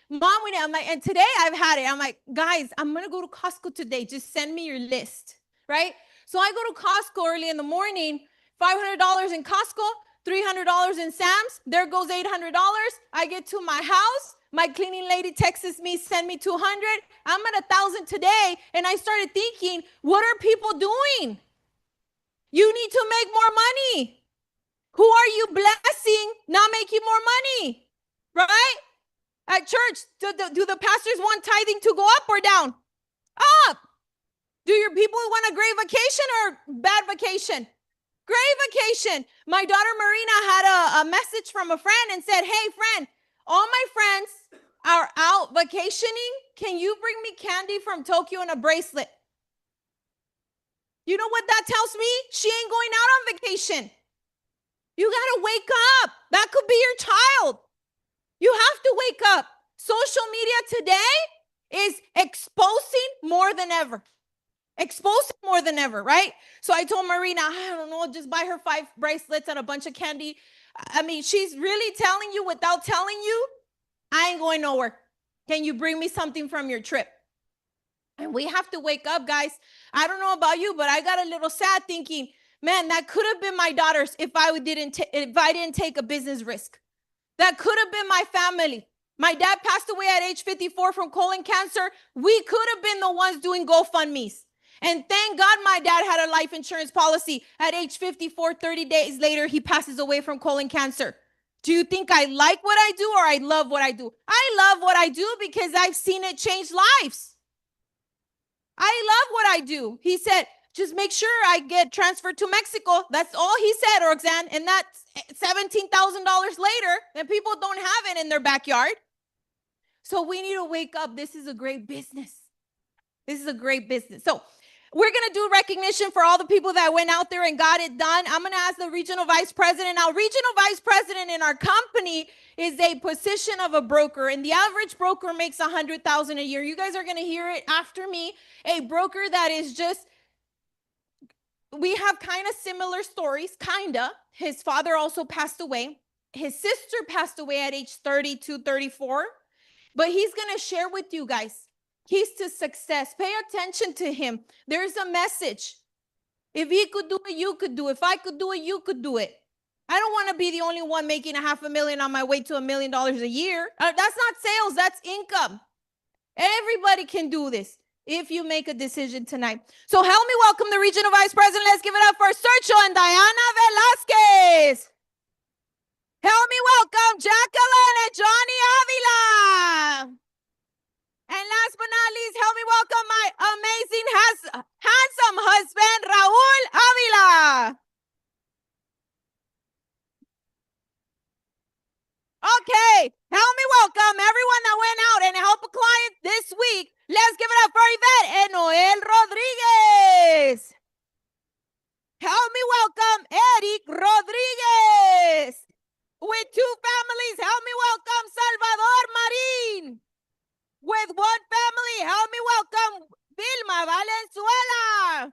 Mom, I'm like, and today I've had it. I'm like, guys, I'm going to go to Costco today. Just send me your list, right? So I go to Costco early in the morning, $500 in Costco, $300 in Sam's. There goes $800. I get to my house. My cleaning lady texts me, send me 200. I'm at 1,000 today. And I started thinking, what are people doing? You need to make more money. Who are you blessing not making more money, right? At church, do the pastors want tithing to go up or down? Up. Do your people want a great vacation or bad vacation? Great vacation. My daughter Marina had a message from a friend and said, hey, friend, all my friends are out vacationing. Can you bring me candy from Tokyo and a bracelet? You know what that tells me? She ain't going out on vacation. You got to wake up. That could be your child. You have to wake up. Social media today is exposing more than ever. Exposing more than ever, right? So I told Marina, I don't know, just buy her 5 bracelets and a bunch of candy. I mean, she's really telling you without telling you, I ain't going nowhere. Can you bring me something from your trip? And we have to wake up, guys. I don't know about you, but I got a little sad thinking, man, that could have been my daughters if I didn't take a business risk. That could have been my family. My dad passed away at age 54 from colon cancer. We could have been the ones doing GoFundMe's. And thank God my dad had a life insurance policy. At age 54, 30 days later, he passes away from colon cancer. Do you think I like what I do or I love what I do? I love what I do because I've seen it change lives. I love what I do. He said, just make sure I get transferred to Mexico. That's all he said, Roxanne. And that's $17,000 later, and people don't have it in their backyard. So we need to wake up. This is a great business. This is a great business. So we're going to do recognition for all the people that went out there and got it done. I'm going to ask the regional vice president. Now, regional vice president in our company is a position of a broker, and the average broker makes $100,000 a year. You guys are going to hear it after me. A broker that is just, we have kind of similar stories, kind of. His father also passed away. His sister passed away at age 32, 34. But he's going to share with you guys keys to success. Pay attention to him. There's a message. If he could do it, you could do it. If I could do it, you could do it. I don't want to be the only one making $500,000 on my way to $1 million a year. That's not sales. That's income. Everybody can do this if you make a decision tonight. So help me welcome the regional vice president. Let's give it up for Sergio and Diana Velasquez. Help me welcome Jacqueline and Johnny Avila. And last but not least, help me welcome my amazing, handsome husband, Raul Avila. Okay, help me welcome everyone that went out and helped a client this week. Let's give it up for Yvette and Noel Rodriguez. Help me welcome Eric Rodriguez. With 2 families, help me welcome Salvador Marin. With 1 family, help me welcome Vilma Valenzuela.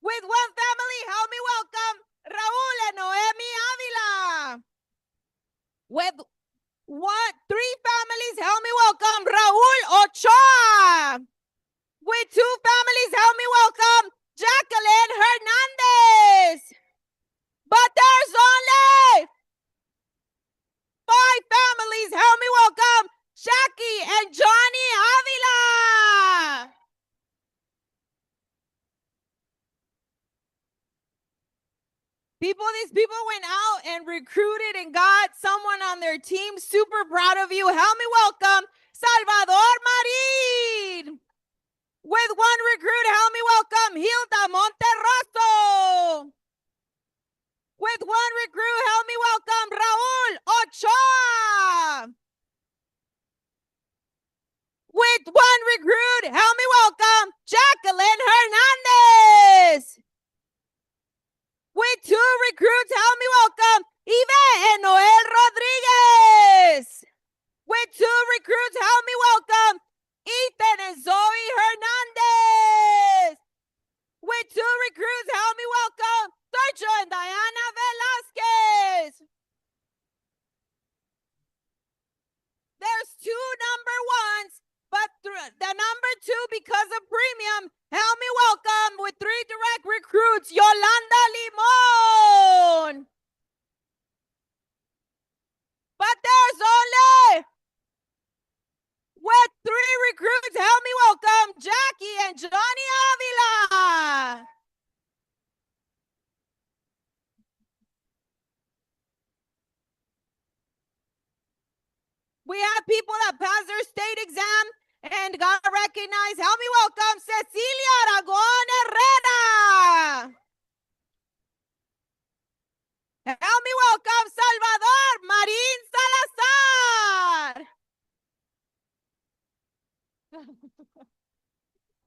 With 1 family, help me welcome Raul and Noemi Avila. With 3 families, help me welcome Raul Ochoa. With 2 families, help me welcome Jacqueline Hernandez. But there's only 5 families, help me welcome Jackie and Johnny Avila. These people went out and recruited and got someone on their team. Super proud of you. Help me welcome Salvador Marin. With 1 recruit, help me welcome Hilda Monterroso. With 1 recruit, help me welcome Raul Ochoa. With 1 recruit, help me welcome Jacqueline Hernandez. With 2 recruits, help me welcome Yvette and Noel Rodriguez. With 2 recruits, help me welcome Ethan and Zoe Hernandez. With 2 recruits, help me welcome Sergio and Diana Velasquez. There's 2 number 1s, but the number 2 because of premium. Help me welcome with 3 direct recruits, Yolanda Limon. But there's only with 3 recruits, help me welcome Jackie and Johnny Avila. We have people that passed their state exam and got recognized. Help me welcome Cecilia Aragon Herrera. Help me welcome Salvador Marín Salazar.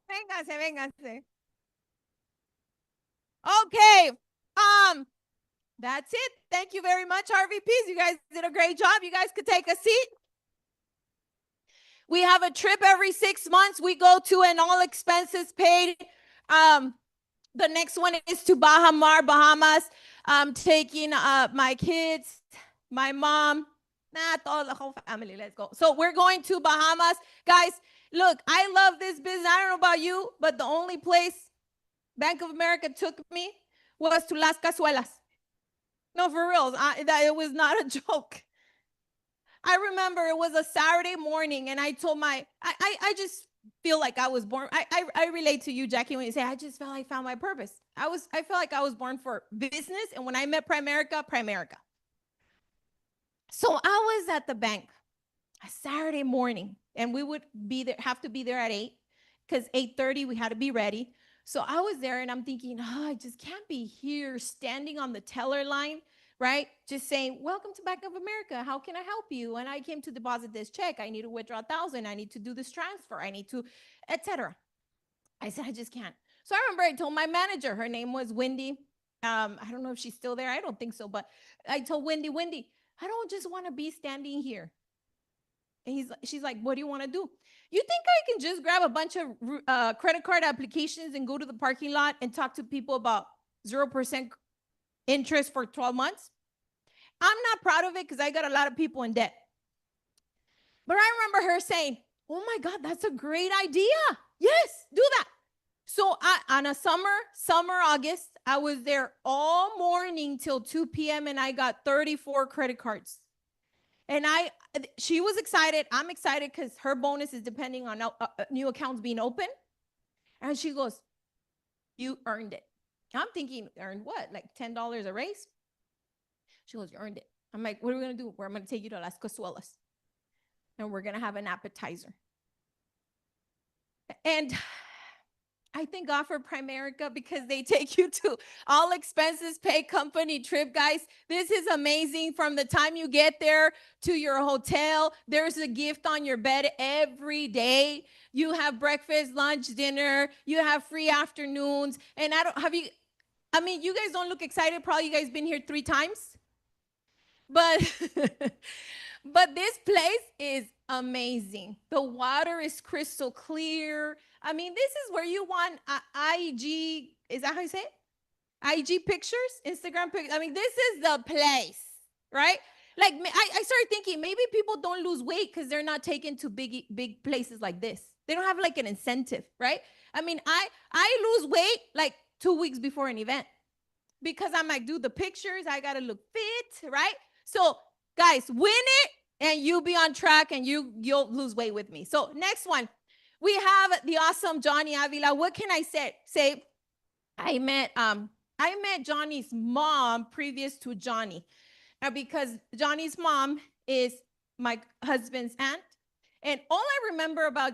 Véngase, véngase. Okay. That's it. Thank you very much, RVPs. You guys did a great job. You guys could take a seat. We have a trip every 6 months. We go to an all expenses paid. The next one is to Bahamas. I'm taking my kids, my mom, all the whole family. Let's go. So we're going to Bahamas. Guys, look, I love this business. I don't know about you, but the only place Bank of America took me was to Las Cazuelas. No, for real. It was not a joke. I remember it was a Saturday morning, and I told I just feel like I was born. I relate to you, Jackie, when you say I just felt I found my purpose. I felt like I was born for business, and when I met Primerica. So I was at the bank a Saturday morning, and we would have to be there at 8, because 8:30 we had to be ready. So I was there, and I'm thinking, I just can't be here standing on the teller line, right? Just saying, welcome to Bank of America. How can I help you? And I came to deposit this check. I need to withdraw 1,000. I need to do this transfer. I need to, etc. I said, I just can't. So I remember I told my manager, her name was Wendy. I don't know if she's still there. I don't think so. But I told Wendy, I don't just want to be standing here. And she's like, what do you want to do? You think I can just grab a bunch of credit card applications and go to the parking lot and talk to people about 0% interest for 12 months? I'm not proud of it because I got a lot of people in debt. But I remember her saying, oh my God, that's a great idea. Yes, do that. So on a summer August, I was there all morning till 2 p.m. and I got 34 credit cards. And she was excited. I'm excited because her bonus is depending on new accounts being open. And she goes, you earned it. I'm thinking, earned what? Like $10 a raise? She goes, you earned it. I'm like, what are we going to do? I'm going to take you to Las Cazuelas. And we're going to have an appetizer. And I thank God for Primerica because they take you to all expenses paid company trip, guys. This is amazing. From the time you get there to your hotel, there's a gift on your bed every day. You have breakfast, lunch, dinner. You have free afternoons. And you guys don't look excited. Probably you guys been here 3 times. But this place is amazing. The water is crystal clear. I mean, this is where you want IG, is that how you say it? IG pictures, Instagram pictures. I mean, this is the place, right? Like I started thinking maybe people don't lose weight because they're not taken to big places like this. They don't have like an incentive, right? I mean, I lose weight like 2 weeks before an event because I'm like, dude, the pictures, I got to look fit, right? So guys, win it and you'll be on track and you'll lose weight with me. So next one. We have the awesome Johnny Avila. What can I say? I met Johnny's mom previous to Johnny, because Johnny's mom is my husband's aunt. And all I remember about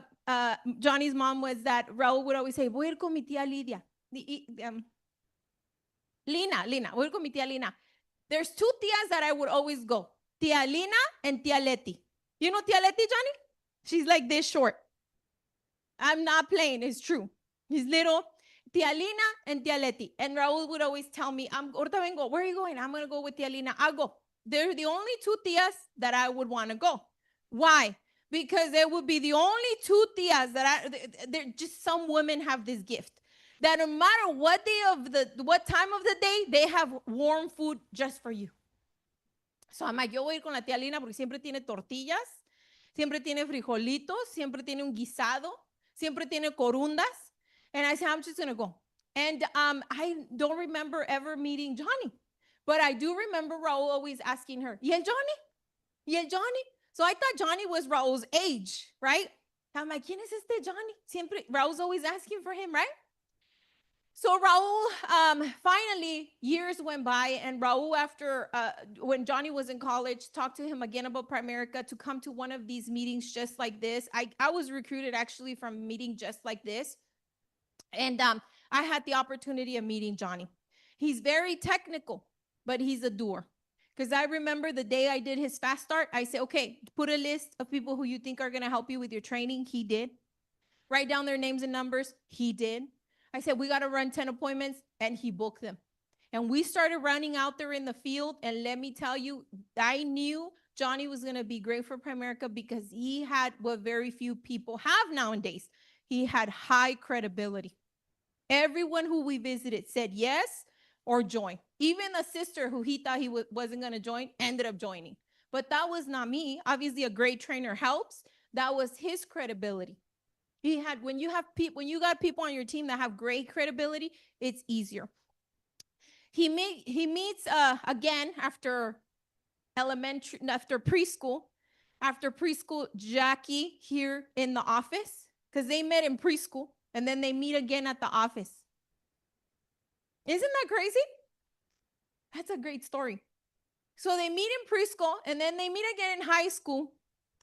Johnny's mom was that Raul would always say, voy a ir con mi tía Lidia. Lina, voy a ir con mi tía Lina. There's 2 tías that I would always go. Tía Lina and tía Leti. You know tía Leti, Johnny? She's like this short. I'm not playing, it's true. He's little. Tia Lina and Tia Leti. And Raul would always tell me, ahorita vengo, where are you going? I'm going to go with Tia Lina. I'll go. They're the only 2 tias that I would want to go. Why? Because they would be the only 2 tias that they're just, some women have this gift that no matter what time of the day, they have warm food just for you. So I'm like, yo voy a ir con la Tia Lina porque siempre tiene tortillas, siempre tiene frijolitos, siempre tiene un guisado. Siempre tiene corundas. And I said, I'm just going to go. And I don't remember ever meeting Johnny. But I do remember Raul always asking her, ¿Y el Johnny? ¿Y el Johnny? So I thought Johnny was Raul's age, right? I'm like, ¿Quién es este Johnny? Siempre, Raul's always asking for him, right? So Raul, finally, years went by, and Raul, after when Johnny was in college, talked to him again about Primerica to come to one of these meetings just like this. I was recruited actually from a meeting just like this, and I had the opportunity of meeting Johnny. He's very technical. but he's a doer. Because I remember the day I did his fast start, I said, okay, put a list of people who you think are going to help you with your training. He did. Write down their names and numbers. He did. I said, we got to run 10 appointments, and he booked them. And we started running out there in the field. And let me tell you, I knew Johnny was going to be great for Primerica because he had what very few people have nowadays. He had high credibility. Everyone who we visited said yes or join. Even a sister who he thought he wasn't going to join ended up joining. But that was not me. Obviously, a great trainer helps. That was his credibility. He had, when you got people on your team that have great credibility, it's easier. He meets again after preschool. After preschool, Jackie here in the office, because they met in preschool and then they meet again at the office. Isn't that crazy? That's a great story. So they meet in preschool and then they meet again in high school,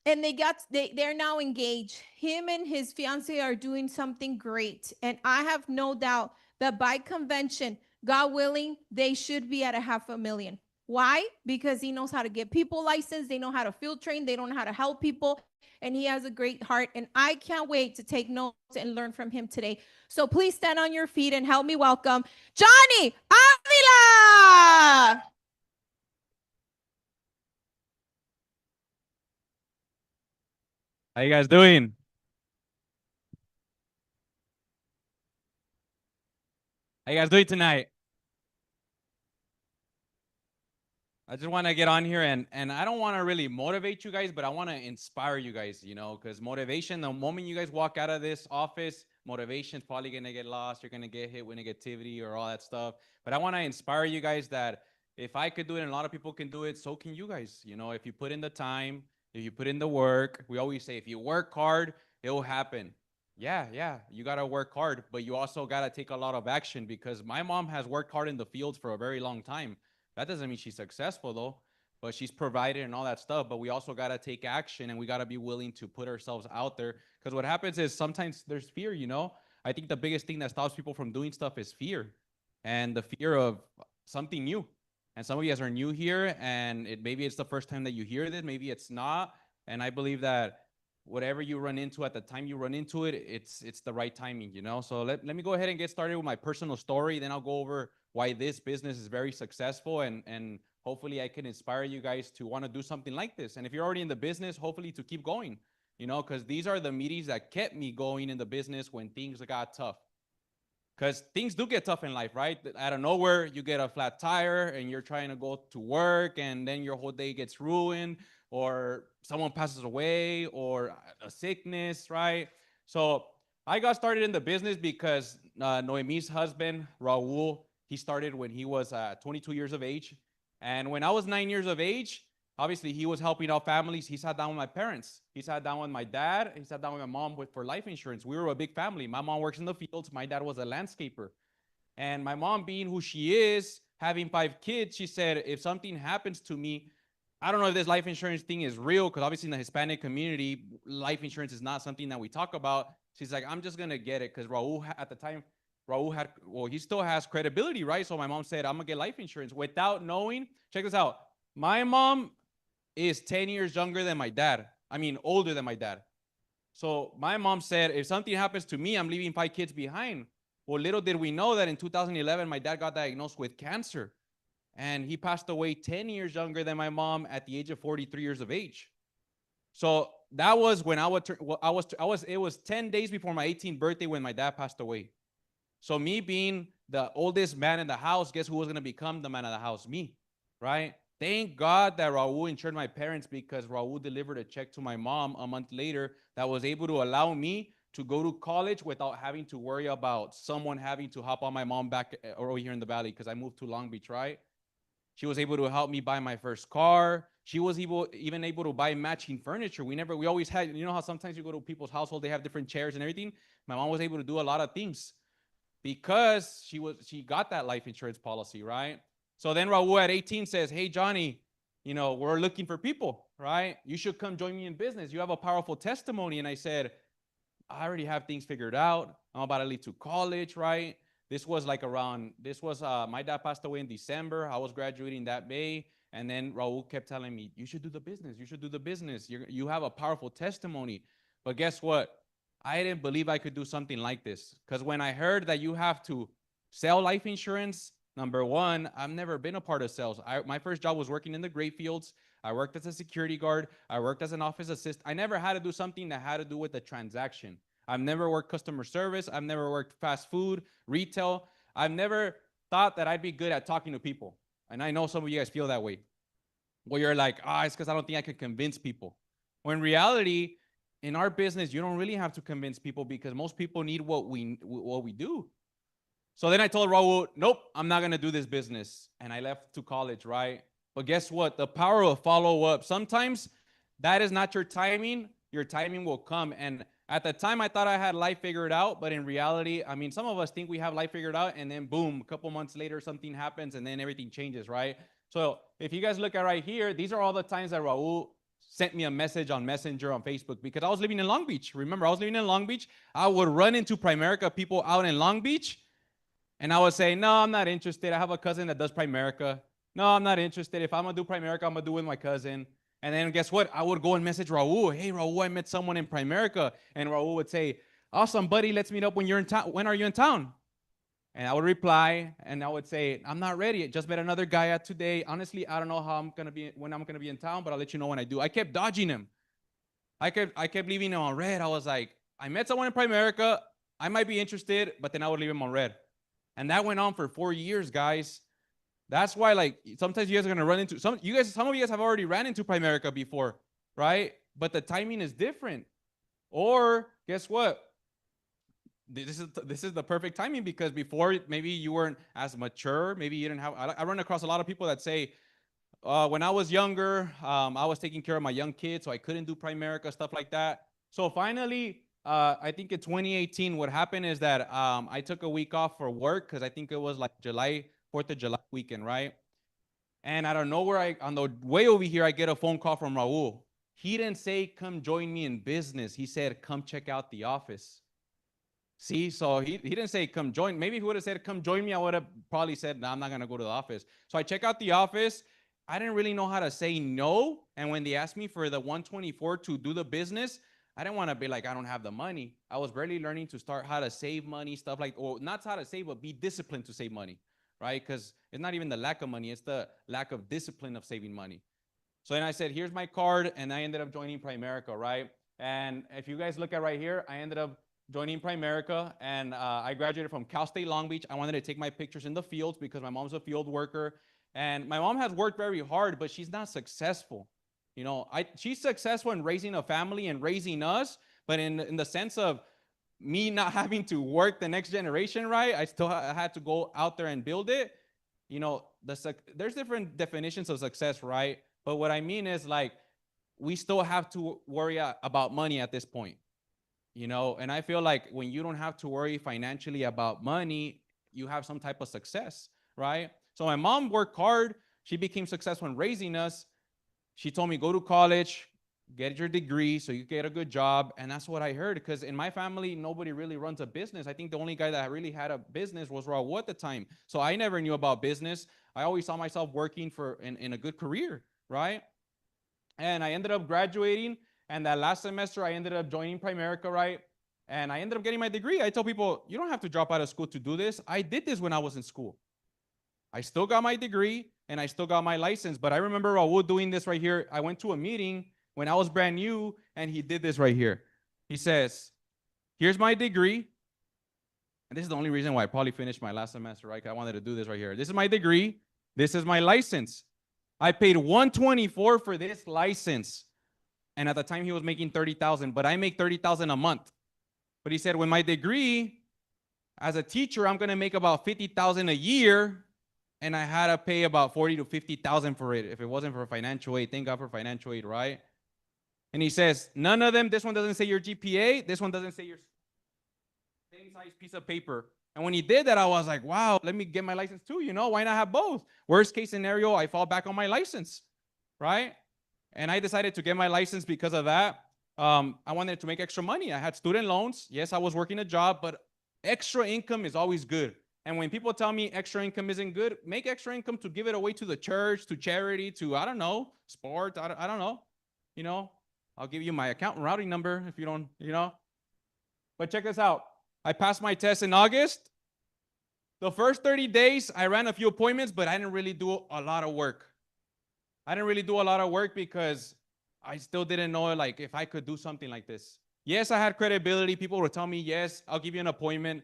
and they're now engaged. Him and his fiance are doing something great. And I have no doubt that by convention, God willing, they should be at $500,000. Why? Because he knows how to get people licensed. They know how to field train. They know how to help people. And he has a great heart. And I can't wait to take notes and learn from him today. So please stand on your feet and help me welcome Johnny Avila. How you guys doing? How you guys doing tonight? I just want to get on here and I don't want to really motivate you guys, but I want to inspire you guys, you know, because motivation, the moment you guys walk out of this office, motivation's probably going to get lost. You're going to get hit with negativity or all that stuff. But I want to inspire you guys that if I could do it and a lot of people can do it, so can you guys. You know, if you put in the time, if you put in the work, we always say, if you work hard, it will happen. Yeah, you got to work hard, but you also got to take a lot of action, because my mom has worked hard in the fields for a very long time. That doesn't mean she's successful though, but she's provided and all that stuff. But we also got to take action, and we got to be willing to put ourselves out there, because what happens is sometimes there's fear, you know. I think the biggest thing that stops people from doing stuff is fear, and the fear of something new. And some of you guys are new here, and maybe it's the first time that you hear this, maybe it's not. And I believe that whatever you run into at the time you run into it, it's the right timing, you know. So let me go ahead and get started with my personal story. Then I'll go over why this business is very successful, and hopefully I can inspire you guys to want to do something like this. And if you're already in the business, hopefully to keep going, you know, because these are the meetings that kept me going in the business when things got tough. Because things do get tough in life, right? Out of nowhere, you get a flat tire and you're trying to go to work, and then your whole day gets ruined, or someone passes away, or a sickness, right? So I got started in the business because Noemi's husband, Raul, he started when he was 22 years of age. And when I was 9 years of age, obviously he was helping out families. He sat down with my parents. He sat down with my dad. He sat down with my mom for life insurance. We were a big family. My mom works in the fields. My dad was a landscaper. And my mom, being who she is, having 5 kids, she said, if something happens to me, I don't know if this life insurance thing is real, because obviously in the Hispanic community, life insurance is not something that we talk about. She's like, I'm just going to get it, because Raul, at the time, he still has credibility, right? So my mom said, I'm going to get life insurance without knowing. Check this out. My mom is 10 years younger than my dad. I mean, older than my dad. So my mom said, if something happens to me, I'm leaving 5 kids behind. Well, little did we know that in 2011, my dad got diagnosed with cancer. And he passed away 10 years younger than my mom at the age of 43 years of age. So that was when it was 10 days before my 18th birthday when my dad passed away. So me being the oldest man in the house, guess who was going to become the man of the house? Me, right? Thank God that Raul insured my parents, because Raul delivered a check to my mom a month later that was able to allow me to go to college without having to worry about someone having to hop on my mom back over here in the valley, because I moved to Long Beach, right? She was able to help me buy my first car. She was even able to buy matching furniture. We always had, you know how sometimes you go to people's household, they have different chairs and everything. My mom was able to do a lot of things because she got that life insurance policy, right? So then Raul at 18 says, hey, Johnny, you know, we're looking for people, right? You should come join me in business. You have a powerful testimony. And I said, I already have things figured out. I'm about to leave to college, right? This was like around, my dad passed away in December. I was graduating that May. And then Raul kept telling me, you should do the business. You should do the business. You have a powerful testimony. But guess what? I didn't believe I could do something like this. Because when I heard that you have to sell life insurance, number one, I've never been a part of sales. My first job was working in the grape fields. I worked as a security guard. I worked as an office assistant. I never had to do something that had to do with the transaction. I've never worked customer service. I've never worked fast food, retail. I've never thought that I'd be good at talking to people. And I know some of you guys feel that way. Well, you're like, it's because I don't think I could convince people. When in reality, in our business, you don't really have to convince people because most people need what we do. So then I told Raul, nope, I'm not going to do this business. And I left to college, right? But guess what? The power of follow-up. Sometimes that is not your timing. Your timing will come. And at the time, I thought I had life figured out. But in reality, I mean, some of us think we have life figured out. And then boom, a couple months later, something happens and then everything changes, right? So if you guys look at right here, these are all the times that Raul sent me a message on Messenger on Facebook because I was living in Long Beach. Remember, I was living in Long Beach. I would run into Primerica people out in Long Beach. And I would say, no, I'm not interested. I have a cousin that does Primerica. No, I'm not interested. If I'm going to do Primerica, I'm going to do it with my cousin. And then guess what? I would go and message Raul. Hey, Raul, I met someone in Primerica. And Raul would say, awesome, buddy. Let's meet up when you're in town. When are you in town? And I would reply, and I would say, I'm not ready. I just met another guy at today. Honestly, I don't know when I'm going to be in town, but I'll let you know when I do. I kept dodging him. I kept leaving him on red. I was like, I met someone in Primerica. I might be interested, but then I would leave him on red. And that went on for 4 years, guys. That's why, like, sometimes you guys are going to run into some of you guys have already ran into Primerica before, right? But the timing is different. Or guess what? This is the perfect timing because before maybe you weren't as mature. Maybe you didn't have. I run across a lot of people that say, when I was younger, I was taking care of my young kids, so I couldn't do Primerica, stuff like that. So finally, I think in 2018, what happened is that I took a week off for work because I think it was like 4th of July weekend, right? And out of nowhere, on the way over here, I get a phone call from Raul. He didn't say, come join me in business. He said, come check out the office. See, so he didn't say, come join. Maybe if he would have said, come join me, I would have probably said, no, I'm not going to go to the office. So I check out the office. I didn't really know how to say no. And when they asked me for the 124 to do the business, I didn't want to be like, I don't have the money. I was barely learning to start how to save money, stuff like, or not how to save, but be disciplined to save money, right? Because it's not even the lack of money. It's the lack of discipline of saving money. So then I said, here's my card. And I ended up joining Primerica, right? And if you guys look at right here, I ended up joining Primerica. And I graduated from Cal State Long Beach. I wanted to take my pictures in the fields because my mom's a field worker. And my mom has worked very hard, but she's not successful. You know, she's successful in raising a family and raising us, but in the sense of me not having to work the next generation, right? I still had to go out there and build it. You know, there's different definitions of success, right? But what I mean is like, we still have to worry about money at this point, you know? And I feel like when you don't have to worry financially about money, you have some type of success, right? So my mom worked hard. She became successful in raising us. She told me, go to college, get your degree so you get a good job. And that's what I heard because in my family, nobody really runs a business. I think the only guy that really had a business was Raul at the time. So I never knew about business. I always saw myself working in a good career, right? And I ended up graduating. And that last semester, I ended up joining Primerica, right? And I ended up getting my degree. I tell people, you don't have to drop out of school to do this. I did this when I was in school. I still got my degree and I still got my license. But I remember Raul doing this right here. I went to a meeting when I was brand new and he did this right here. He says, here's my degree. And this is the only reason why I probably finished my last semester, right? I wanted to do this right here. This is my degree. This is my license. I paid $124 for this license. And at the time he was making $30,000, but I make $30,000 a month. But he said, with my degree, as a teacher, I'm going to make about $50,000 a year. And I had to pay about $40,000 to $50,000 for it if it wasn't for financial aid. Thank God for financial aid, right? And he says, none of them, this one doesn't say your GPA. This one doesn't say your same size piece of paper. And when he did that, I was like, wow, let me get my license too. You know, why not have both? Worst case scenario, I fall back on my license, right? And I decided to get my license because of that. I wanted to make extra money. I had student loans. Yes, I was working a job, but extra income is always good. And when people tell me extra income isn't good, make extra income to give it away to the church, to charity, to, I don't know, sports, I don't know. You know, I'll give you my account and routing number if you don't, you know. But check this out. I passed my test in August. The first 30 days, I ran a few appointments, but I didn't really do a lot of work. I didn't really do a lot of work because I still didn't know like if I could do something like this. Yes, I had credibility. People would tell me, yes, I'll give you an appointment.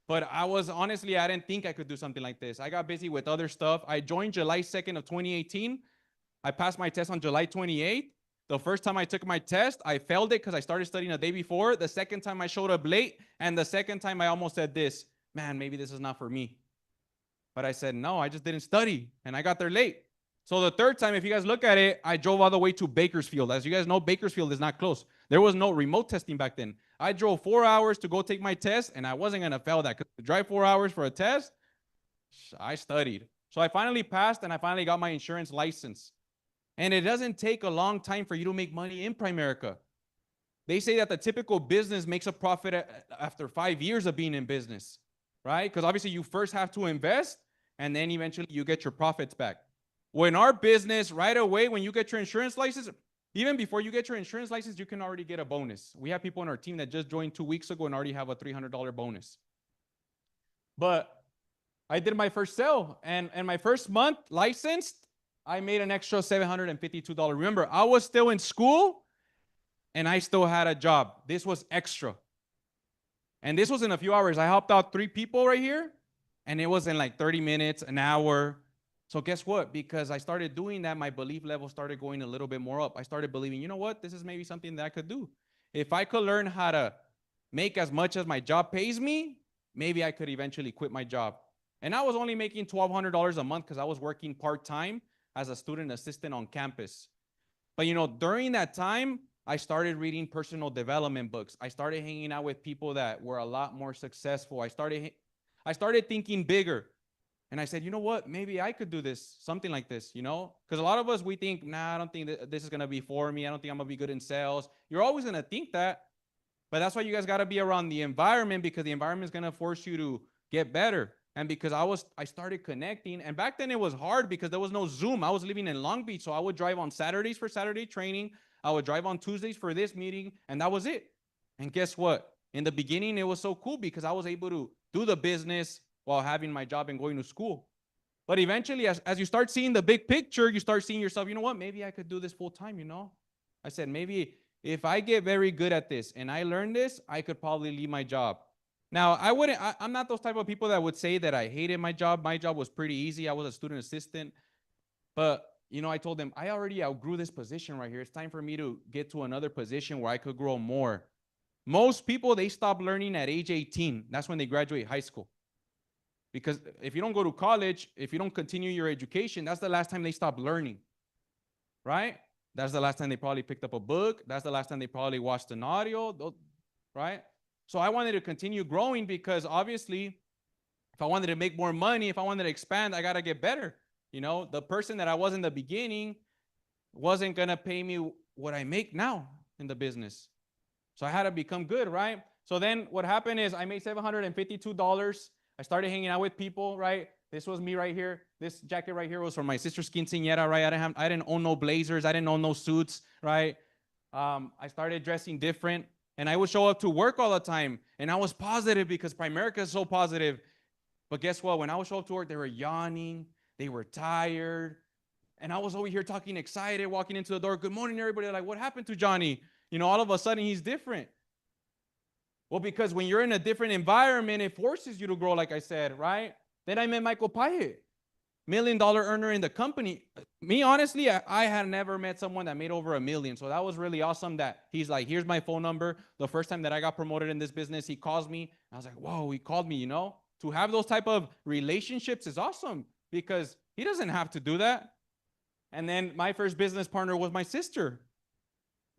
But I didn't think I could do something like this. I got busy with other stuff. I joined July 2nd of 2018. I passed my test on July 28th. The first time I took my test, I failed it because I started studying the day before. The second time I showed up late. And the second time I almost said this, man, maybe this is not for me. But I said, no, I just didn't study. And I got there late. So the third time, if you guys look at it, I drove all the way to Bakersfield. As you guys know, Bakersfield is not close. There was no remote testing back then. I drove 4 hours to go take my test, and I wasn't going to fail that. Because to drive 4 hours for a test, I studied. So I finally passed, and I finally got my insurance license. And it doesn't take a long time for you to make money in Primerica. They say that the typical business makes a profit after 5 years of being in business, right? Because obviously you first have to invest, and then eventually you get your profits back. Well, in our business, right away, when you get your insurance license, even before you get your insurance license, you can already get a bonus. We have people on our team that just joined 2 weeks ago and already have a $300 bonus. But I did my first sale, and my first month licensed, I made an extra $752. Remember, I was still in school, and I still had a job. This was extra. And this was in a few hours. I helped out 3 people right here, and it was in like 30 minutes, an hour. So guess what? Because I started doing that, my belief level started going a little bit more up. I started believing, you know what? This is maybe something that I could do. If I could learn how to make as much as my job pays me, maybe I could eventually quit my job. And I was only making $1,200 a month because I was working part-time as a student assistant on campus. But you know, during that time, I started reading personal development books. I started hanging out with people that were a lot more successful. I started thinking bigger. And I said, you know what? Maybe I could do this, something like this, you know? Because a lot of us, we think, nah, I don't think that this is going to be for me. I don't think I'm going to be good in sales. You're always going to think that. But that's why you guys got to be around the environment, because the environment is going to force you to get better. And because I started connecting. And back then it was hard because there was no Zoom. I was living in Long Beach. So I would drive on Saturdays for Saturday training. I would drive on Tuesdays for this meeting. And that was it. And guess what? In the beginning, it was so cool because I was able to do the business while having my job and going to school. But eventually, as you start seeing the big picture, you start seeing yourself, you know what, maybe I could do this full time, you know? I said, maybe if I get very good at this and I learn this, I could probably leave my job. Now, I'm not those type of people that would say that I hated my job. My job was pretty easy. I was a student assistant. But, you know, I told them, I already outgrew this position right here. It's time for me to get to another position where I could grow more. Most people, they stop learning at age 18. That's when they graduate high school. Because if you don't go to college, if you don't continue your education, that's the last time they stop learning, right? That's the last time they probably picked up a book. That's the last time they probably watched an audio, right? So I wanted to continue growing because obviously, if I wanted to make more money, if I wanted to expand, I got to get better. You know, the person that I was in the beginning wasn't going to pay me what I make now in the business. So I had to become good, right? So then what happened is I made $752. I started hanging out with people, right? This was me right here. This jacket right here was from my sister's quinceañera, right? I didn't own no blazers. I didn't own no suits, right? I started dressing different, and I would show up to work all the time. And I was positive because Primerica is so positive. But guess what? When I would show up to work, they were yawning. They were tired. And I was over here talking excited, walking into the door. Good morning, everybody. They're like, what happened to Johnny? You know, all of a sudden, he's different. Well, because when you're in a different environment, it forces you to grow, like I said, right? Then I met Michael Pyatt, $1 million earner in the company. Me, honestly, I had never met someone that made over $1 million. So that was really awesome that he's like, here's my phone number. The first time that I got promoted in this business, he calls me. I was like, whoa, he called me, you know? To have those type of relationships is awesome because he doesn't have to do that. And then my first business partner was my sister.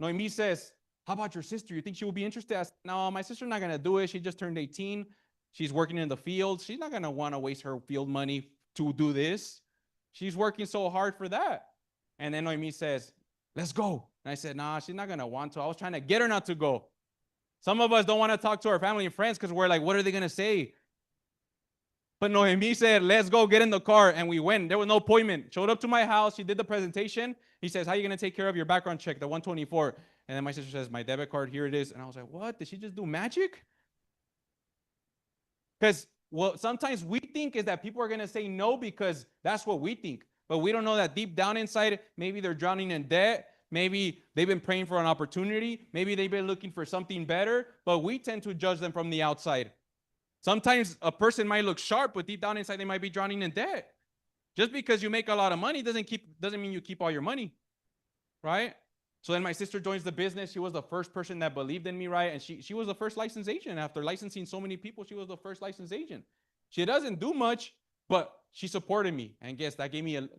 Noemi says, how about your sister? You think she will be interested? I said, no, my sister's not going to do it. She just turned 18. She's working in the field. She's not going to want to waste her field money to do this. She's working so hard for that. And then Noemi says, let's go. And I said, nah, she's not going to want to. I was trying to get her not to go. Some of us don't want to talk to our family and friends because we're like, what are they going to say? But Noemi said, let's go get in the car. And we went. There was no appointment. Showed up to my house. She did the presentation. He says, how are you going to take care of your background check, the 124? And then my sister says, my debit card, here it is. And I was like, what? Did she just do magic? Because what sometimes we think is that people are going to say no because that's what we think. But we don't know that deep down inside, maybe they're drowning in debt. Maybe they've been praying for an opportunity. Maybe they've been looking for something better. But we tend to judge them from the outside. Sometimes a person might look sharp, but deep down inside, they might be drowning in debt. Just because you make a lot of money doesn't mean you keep all your money, right? So then my sister joins the business. She was the first person that believed in me, right? And she was the first licensed agent. After licensing so many people, she was the first licensed agent. She doesn't do much, but she supported me. And guess that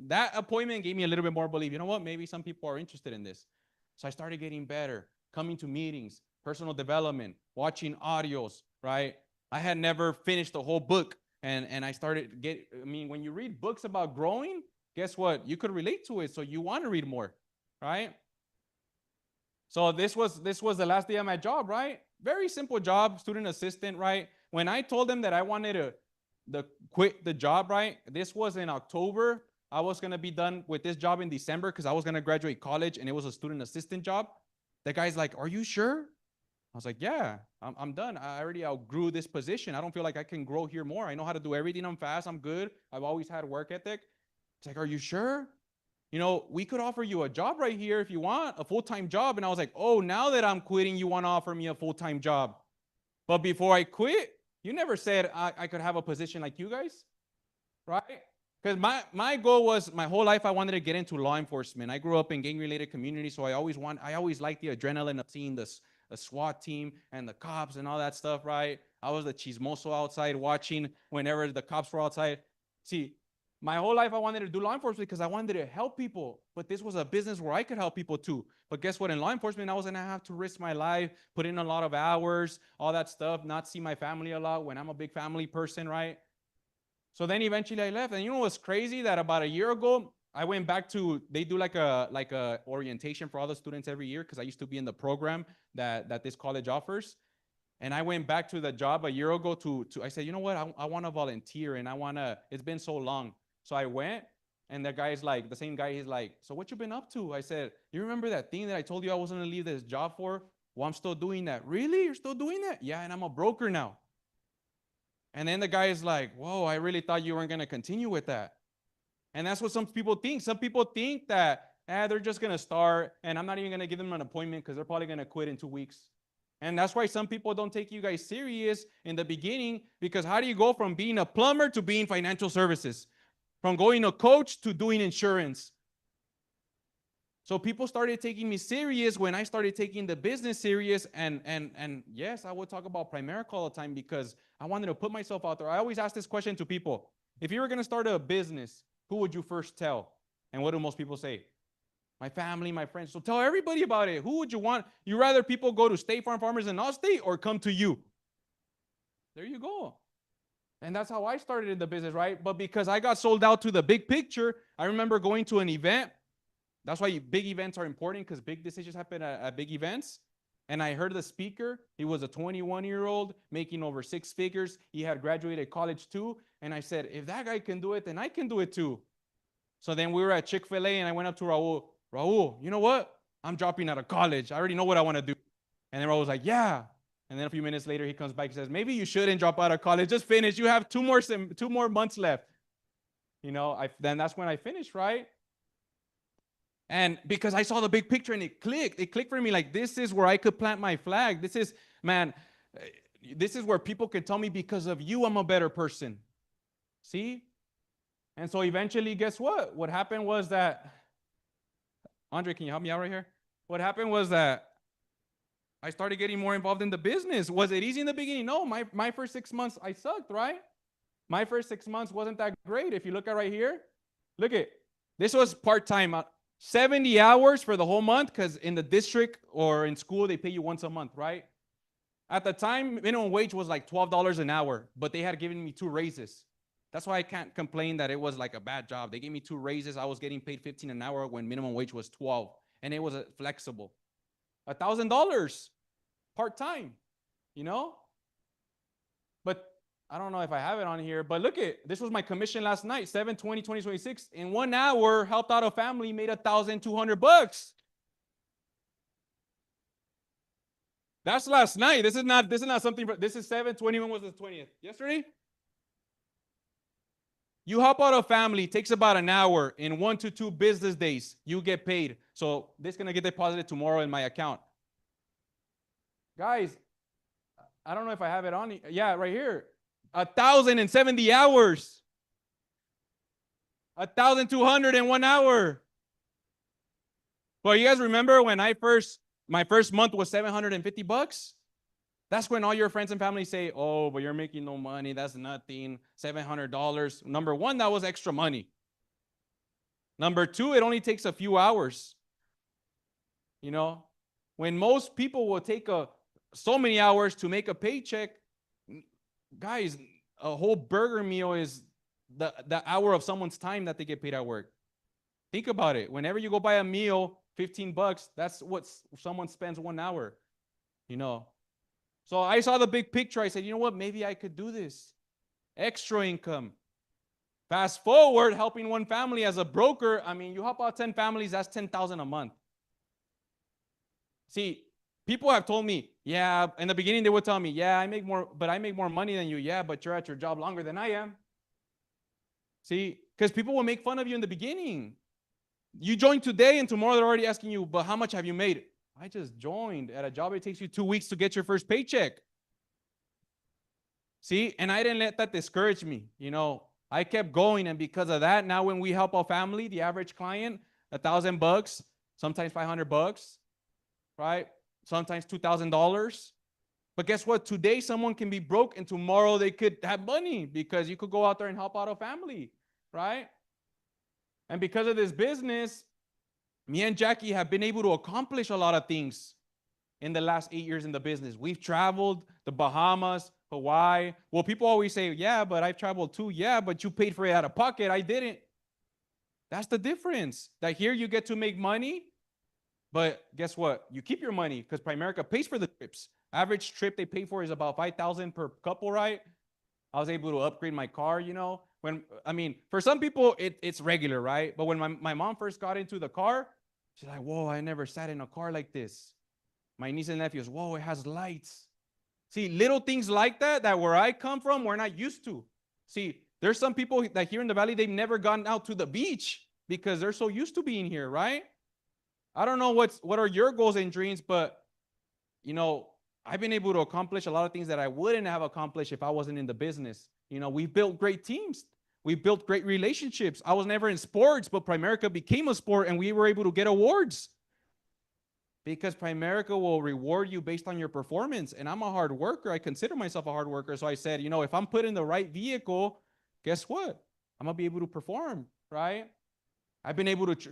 that appointment gave me a little bit more belief. You know what? Maybe some people are interested in this. So I started getting better, coming to meetings, personal development, watching audios, right? I had never finished the whole book. And I started when you read books about growing, guess what? You could relate to it. So you want to read more, right? So this was the last day of my job, right? Very simple job, student assistant, right? When I told them that I wanted to quit the job, right? This was in October. I was going to be done with this job in December because I was going to graduate college and it was a student assistant job. The guy's like, are you sure? I was like, yeah, I'm done. I already outgrew this position. I don't feel like I can grow here more. I know how to do everything. I'm fast. I'm good. I've always had work ethic. It's like, are you sure? You know, we could offer you a job right here if you want, a full-time job. And I was like, oh, now that I'm quitting, you want to offer me a full-time job. But before I quit, you never said I could have a position like you guys, right? Because my goal was my whole life I wanted to get into law enforcement. I grew up in gang-related community, so I always liked the adrenaline of seeing a SWAT team and the cops and all that stuff, right? I was the chismoso outside watching whenever the cops were outside. See, my whole life I wanted to do law enforcement because I wanted to help people, but this was a business where I could help people too. But guess what? In law enforcement, I was gonna have to risk my life, put in a lot of hours, all that stuff, not see my family a lot when I'm a big family person, right? So then eventually I left. And you know what's crazy? That about a year ago, I went back to, they do like a orientation for all the students every year because I used to be in the program that this college offers. And I went back to the job a year ago I said, you know what? I want to volunteer and it's been so long. So I went and the same guy, he's like, so what you been up to? I said, you remember that thing that I told you I was going to leave this job for? Well, I'm still doing that. Really? You're still doing that? Yeah, and I'm a broker now. And then the guy is like, whoa, I really thought you weren't going to continue with that. And that's what some people think. Some people think that they're just going to start and I'm not even going to give them an appointment because they're probably going to quit in 2 weeks. And that's why some people don't take you guys serious in the beginning, because how do you go from being a plumber to being financial services? From going a coach to doing insurance? So people started taking me serious when I started taking the business serious. And yes, I would talk about Primerica all the time because I wanted to put myself out there. I always ask this question to people. If you were going to start a business, who would you first tell? And what do most people say? My family, my friends. So tell everybody about it. Who would you want? You rather people go to State Farm Farmers in Allstate or come to you? There you go. And that's how I started in the business, right? But because I got sold out to the big picture, I remember going to an event. That's why big events are important, because big decisions happen at big events. And I heard the speaker. He was a 21-year-old making over 6 figures. He had graduated college too. And I said, if that guy can do it, then I can do it too. So then we were at Chick-fil-A and I went up to Raul. Raul, you know what? I'm dropping out of college. I already know what I want to do. And then Raul was like, yeah. And then a few minutes later, he comes back and says, maybe you shouldn't drop out of college. Just finish. You have 2 more months left. You know, then that's when I finished, right? And because I saw the big picture and it clicked for me, like, this is where I could plant my flag. This is where people can tell me, because of you, I'm a better person. See? And so eventually, guess what? What happened was that, Andre, can you help me out right here? What happened was that I started getting more involved in the business. Was it easy in the beginning? No, my first 6 months, I sucked, right? My first 6 months wasn't that great. If you look at right here, look at, this was part-time. 70 hours for the whole month, because in the district or in school, they pay you once a month, right? At the time, minimum wage was like $12 an hour, but they had given me 2 raises. That's why I can't complain that it was like a bad job. They gave me 2 raises. I was getting paid $15 an hour when minimum wage was $12, and it was flexible. $1,000 part-time, you know? But I don't know if I have it on here, but look this was my commission last night, 7/20/2026. In 1 hour, helped out a family, made $1,200. That's last night. This is not something, this is 7/20. When was the 20th? Yesterday? You help out a family, takes about an hour. In 1 to 2 business days, you get paid. So this is gonna get deposited tomorrow in my account. Guys, I don't know if I have it on. Yeah, right here. 1,070 hours. 1,200 in 1 hour. Well, you guys remember when my first month was $750? That's when all your friends and family say, oh, but you're making no money. That's nothing. $700. Number one, that was extra money. Number two, it only takes a few hours. You know, when most people will take so many hours to make a paycheck, guys, a whole burger meal is the hour of someone's time that they get paid at work. Think about it. Whenever you go buy a meal, $15, that's what someone spends 1 hour, you know. So I saw the big picture. I said, you know what? Maybe I could do this. Extra income. Fast forward, helping one family as a broker. I mean, you help out 10 families, that's $10,000 a month. See, people have told me, yeah, in the beginning they would tell me, yeah, I make more money than you. Yeah, but you're at your job longer than I am. See, because people will make fun of you in the beginning. You join today and tomorrow they're already asking you, but how much have you made? I just joined at a job. It takes you 2 weeks to get your first paycheck. See, and I didn't let that discourage me. You know, I kept going. And because of that, now when we help our family, the average client, $1,000, sometimes $500, right? Sometimes $2,000. But guess what? Today, someone can be broke and tomorrow they could have money because you could go out there and help out a family, right? And because of this business, me and Jackie have been able to accomplish a lot of things in the last 8 years in the business. We've traveled the Bahamas, Hawaii. Well, people always say, yeah, but I've traveled too. Yeah, but you paid for it out of pocket. I didn't. That's the difference. That here you get to make money, but guess what? You keep your money because Primerica pays for the trips. Average trip they pay for is about $5,000 per couple, right? I was able to upgrade my car, you know. For some people, it's regular, right? But when my mom first got into the car, she's like, whoa, I never sat in a car like this. My niece and nephews, whoa, it has lights. See, little things like that where I come from, we're not used to. See, there's some people that here in the Valley, they've never gone out to the beach because they're so used to being here, right? I don't know what are your goals and dreams, but, you know, I've been able to accomplish a lot of things that I wouldn't have accomplished if I wasn't in the business. You know, we've built great teams. We built great relationships. I was never in sports, but Primerica became a sport and we were able to get awards because Primerica will reward you based on your performance. And I'm a hard worker. I consider myself a hard worker. So I said, you know, if I'm put in the right vehicle, guess what? I'm going to be able to perform, right? I've been able to,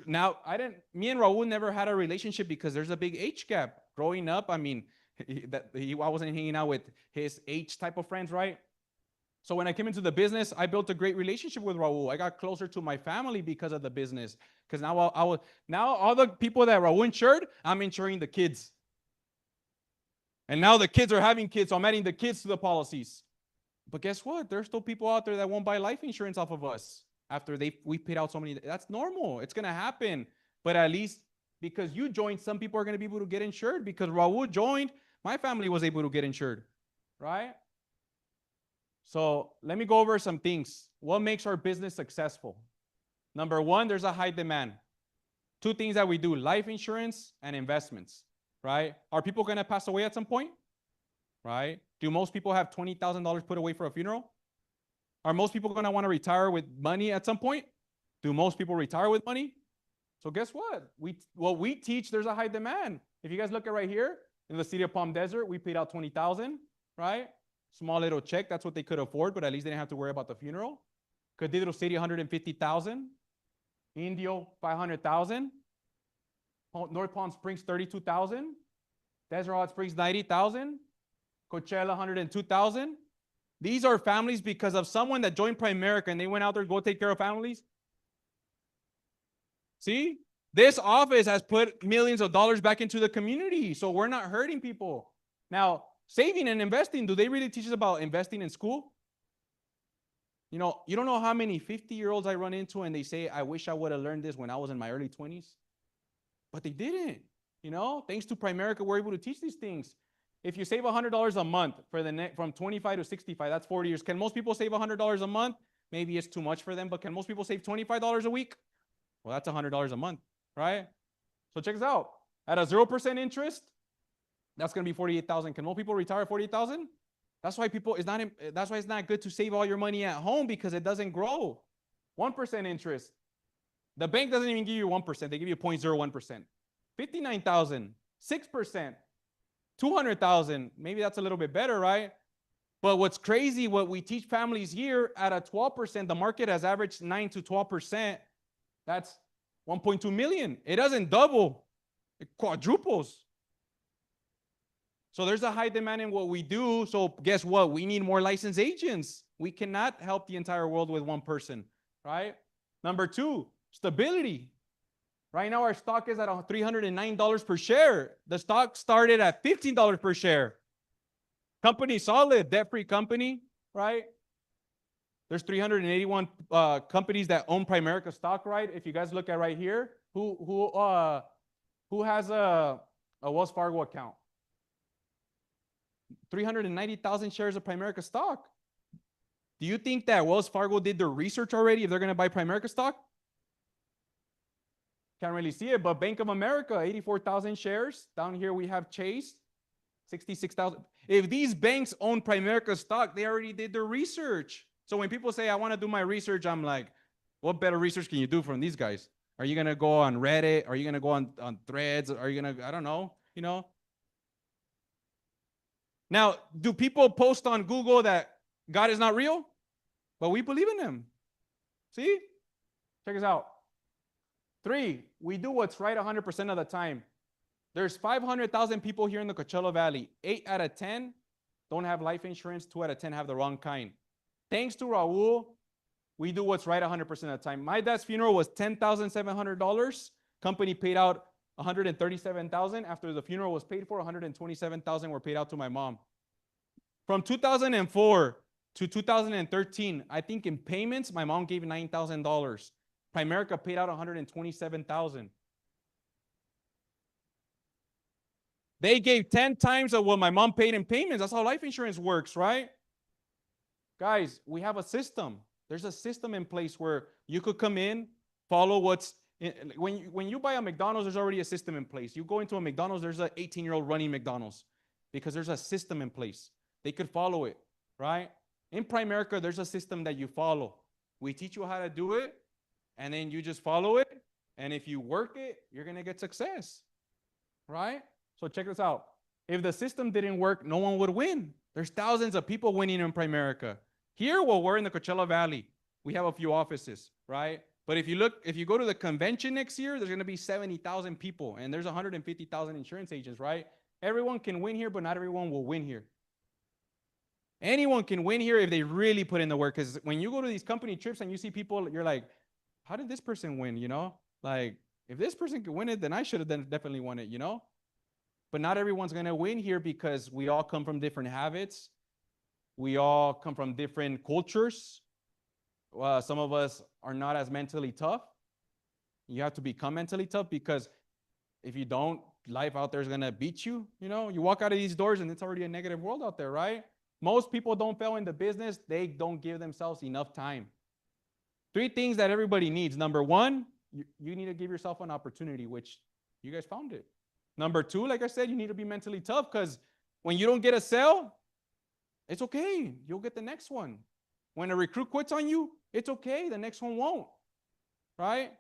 me and Raul never had a relationship because there's a big age gap. Growing up, I mean, I wasn't hanging out with his age type of friends, right? So when I came into the business, I built a great relationship with Raul. I got closer to my family because of the business. Because now all the people that Raul insured, I'm insuring the kids. And now the kids are having kids, so I'm adding the kids to the policies. But guess what? There's still people out there that won't buy life insurance off of us after we paid out so many. That's normal. It's gonna happen. But at least because you joined, some people are gonna be able to get insured. Because Raul joined, my family was able to get insured, right? So let me go over some things. What makes our business successful? Number one, there's a high demand. Two things that we do, life insurance and investments, right? Are people going to pass away at some point, right? Do most people have $20,000 put away for a funeral? Are most people going to want to retire with money at some point? Do most people retire with money? So guess what? We teach there's a high demand. If you guys look at right here, in the city of Palm Desert, we paid out $20,000, right? Small little check, that's what they could afford, but at least they didn't have to worry about the funeral. Cathedral City, $150,000. Indio, $500,000. North Palm Springs, $32,000. Desert Hot Springs, $90,000. Coachella, $102,000. These are families because of someone that joined Primerica and they went out there to go take care of families. See, this office has put millions of dollars back into the community, so we're not hurting people. Now, saving and investing, do they really teach us about investing in school? You know, you don't know how many 50-year-olds I run into and they say, I wish I would have learned this when I was in my early 20s. But they didn't. You know, thanks to Primerica, we're able to teach these things. If you save $100 a month for the from 25 to 65, that's 40 years. Can most people save $100 a month? Maybe it's too much for them, but can most people save $25 a week? Well, that's $100 a month, right? So check this out. At a 0% interest, that's going to be 48,000. Can most people retire at 48,000? That's why that's why it's not good to save all your money at home, because it doesn't grow. 1% interest. The bank doesn't even give you 1%. They give you 0.01%. 59,000, 6%, 200,000. Maybe that's a little bit better, right? But what's crazy, what we teach families here at a 12%, the market has averaged 9 to 12%. That's 1.2 million. It doesn't double, it quadruples. So there's a high demand in what we do. So guess what? We need more licensed agents. We cannot help the entire world with one person, right? Number two, stability. Right now, our stock is at $309 per share. The stock started at $15 per share. Company solid, debt-free company, right? There's 381 companies that own Primerica stock, right? If you guys look at right here, who has a Wells Fargo account? 390,000 shares of Primerica stock. Do you think that Wells Fargo did their research already if they're going to buy Primerica stock? Can't really see it, but Bank of America, 84,000 shares. Down here we have Chase, 66,000. If these banks own Primerica stock, they already did their research. So when people say, I want to do my research, I'm like, what better research can you do from these guys? Are you going to go on Reddit? Are you going to go on Threads? Are you going to, I don't know, you know? Now, do people post on Google that God is not real? But we believe in him. See? Check this out. 3, we do what's right 100% of the time. There's 500,000 people here in the Coachella Valley. 8 out of 10 don't have life insurance. 2 out of 10 have the wrong kind. Thanks to Raul, we do what's right 100% of the time. My dad's funeral was $10,700. Company paid out $137,000. After the funeral was paid for, $127,000 were paid out to my mom. From 2004 to 2013, I think in payments, my mom gave $9,000. Primerica paid out $127,000. They gave 10 times of what my mom paid in payments. That's how life insurance works, right? Guys, we have a system. There's a system in place where you could come in, follow what's in. When you buy a McDonald's, there's already a system in place. You go into a McDonald's, there's an 18-year-old running McDonald's because there's a system in place. They could follow it, right? In Primerica, there's a system that you follow. We teach you how to do it, and then you just follow it. And if you work it, you're going to get success, right? So check this out. If the system didn't work, no one would win. There's thousands of people winning in Primerica. Here, well, we're in the Coachella Valley. We have a few offices, right? But if you go to the convention next year, there's going to be 70,000 people, and there's 150,000 insurance agents, right? Everyone can win here, but not everyone will win here. Anyone can win here if they really put in the work. Because when you go to these company trips and you see people, you're like, how did this person win, you know? Like, if this person could win it, then I should have definitely won it, you know? But not everyone's going to win here because we all come from different habits. We all come from different cultures. Some of us are not as mentally tough. You have to become mentally tough because if you don't, life out there is going to beat you. You know, you walk out of these doors and it's already a negative world out there, right? Most people don't fail in the business. They don't give themselves enough time. 3 things that everybody needs. Number 1, you need to give yourself an opportunity, which you guys found it. Number 2, like I said, you need to be mentally tough because when you don't get a sale, it's okay. You'll get the next one. When a recruit quits on you, it's okay. The next one won't, right?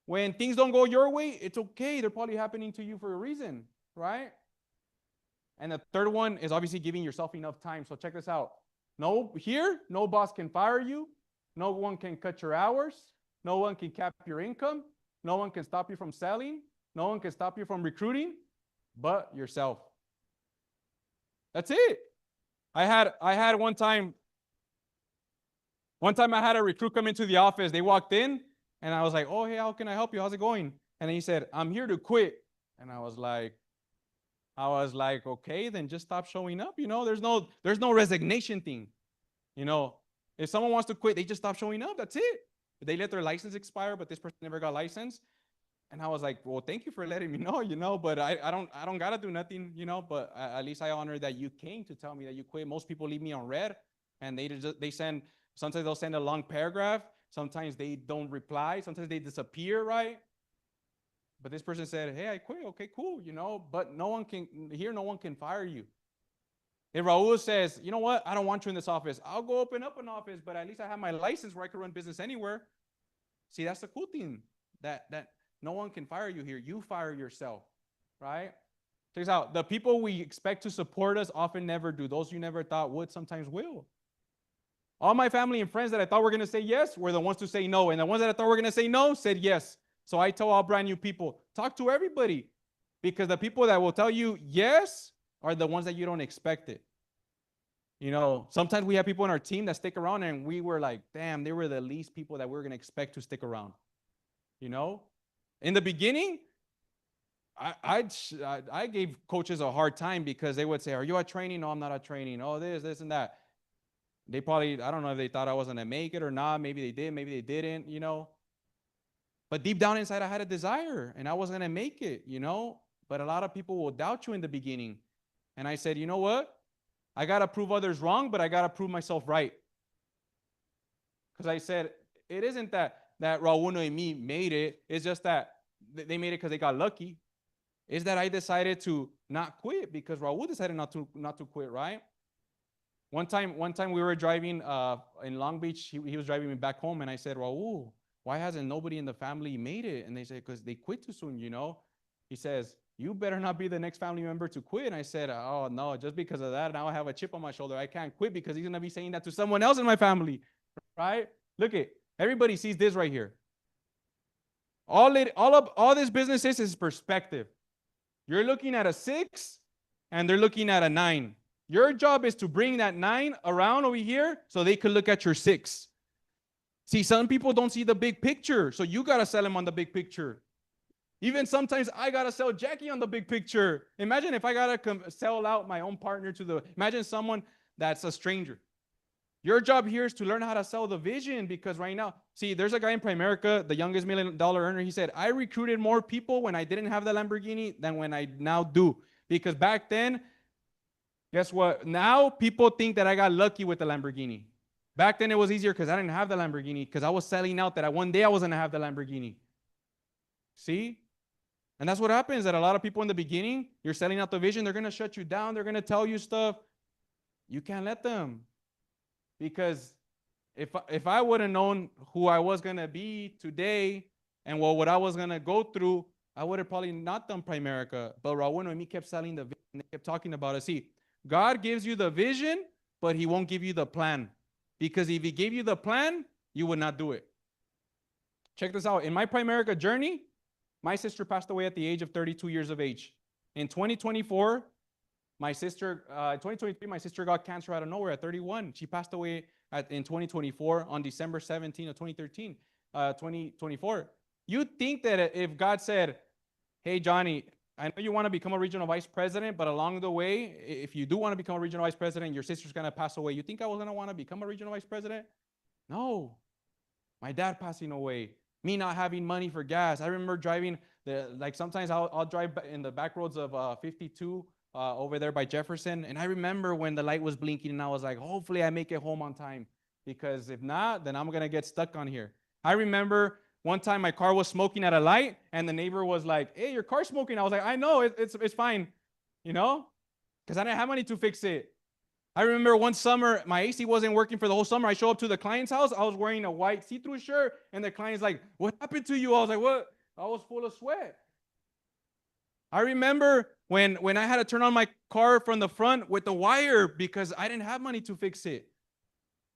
When things don't go your way, it's okay. They're probably happening to you for a reason, right? And the 3rd one is obviously giving yourself enough time. So check this out. No boss can fire you. No one can cut your hours. No one can cap your income. No one can stop you from selling. No one can stop you from recruiting but yourself. That's it. I had one time I had a recruit come into the office. They walked in and I was like, oh, hey, how can I help you? How's it going? And then he said, I'm here to quit. And I was like, okay, then just stop showing up. You know, there's no resignation thing. You know, If someone wants to quit, they just stop showing up. That's it. They let their license expire, but this person never got licensed. And I was like, well, thank you for letting me know, but I don't gotta do nothing, but at least I honor that you came to tell me that you quit. Most people leave me on red, and sometimes they'll send a long paragraph. Sometimes they don't reply. Sometimes they disappear, right? But this person said, hey, I quit. Okay, cool, but no one can fire you. If Raul says, you know what, I don't want you in this office, I'll go open up an office, but at least I have my license where I can run business anywhere. See, that's the cool thing, that no one can fire you here. You fire yourself, right? Check this out. The people we expect to support us often never do. Those you never thought would sometimes will. All my family and friends that I thought were going to say yes were the ones to say no. And the ones that I thought were going to say no said yes. So I tell all brand new people, talk to everybody, because the people that will tell you yes are the ones that you don't expect it. Sometimes we have people on our team that stick around, and we were like, damn, they were the least people that we were going to expect to stick around. In the beginning, I gave coaches a hard time because they would say, are you at training? No, I'm not at training. Oh, this and that. They probably, I don't know if they thought I wasn't going to make it or not. Maybe they did, maybe they didn't, But deep down inside, I had a desire, and I wasn't going to make it, But a lot of people will doubt you in the beginning. And I said, you know what? I got to prove others wrong, but I got to prove myself right. Because I said, it isn't that Raul and me made it. It's just that they made it because they got lucky. It's that I decided to not quit because Raul decided not to quit, right? One time we were driving in Long Beach. He was driving me back home, and I said, Raul, why hasn't nobody in the family made it? And they said, because they quit too soon, He says, you better not be the next family member to quit. And I said, oh, no, just because of that, now I have a chip on my shoulder. I can't quit because he's going to be saying that to someone else in my family, right? Look at everybody sees this right here. All this business is perspective. You're looking at a 6, and they're looking at a 9. Your job is to bring that 9 around over here so they could look at your 6. See, some people don't see the big picture, so you got to sell them on the big picture. Even sometimes I got to sell Jackie on the big picture. Imagine if I got to sell out my own partner imagine someone that's a stranger. Your job here is to learn how to sell the vision, because right now, see, there's a guy in Primerica, the youngest $1 million earner. He said, I recruited more people when I didn't have the Lamborghini than when I now do. Because back then, guess what? Now people think that I got lucky with the Lamborghini. Back then it was easier because I didn't have the Lamborghini, because I was selling out that one day I was going to have the Lamborghini. See? And that's what happens, that a lot of people in the beginning, you're selling out the vision, they're going to shut you down. They're going to tell you stuff. You can't let them. Because if I would have known who I was going to be today and what I was going to go through, I would have probably not done Primerica. But Raul and me kept selling the vision. They kept talking about it. See, God gives you the vision, but he won't give you the plan. Because if he gave you the plan, you would not do it. Check this out. In my Primerica journey, my sister passed away at the age of 32 years of age. In 2024, my sister got cancer out of nowhere at 31. She passed away in 2024 on December 17 of 2024. You'd think that if God said, hey, Johnny, I know you want to become a regional vice president, but along the way, if you do want to become a regional vice president, your sister's going to pass away. You think I was going to want to become a regional vice president? No. My dad passing away. Me not having money for gas. I remember driving, sometimes I'll drive in the back roads of 52 over there by Jefferson. And I remember when the light was blinking and I was like, hopefully I make it home on time. Because if not, then I'm going to get stuck on here. I remember one time my car was smoking at a light and the neighbor was like, hey, your car's smoking. I was like, I know, it's fine, because I didn't have money to fix it. I remember one summer, my AC wasn't working for the whole summer. I show up to the client's house. I was wearing a white see-through shirt, and the client's like, what happened to you? I was like, what? I was full of sweat. I remember when I had to turn on my car from the front with the wire because I didn't have money to fix it,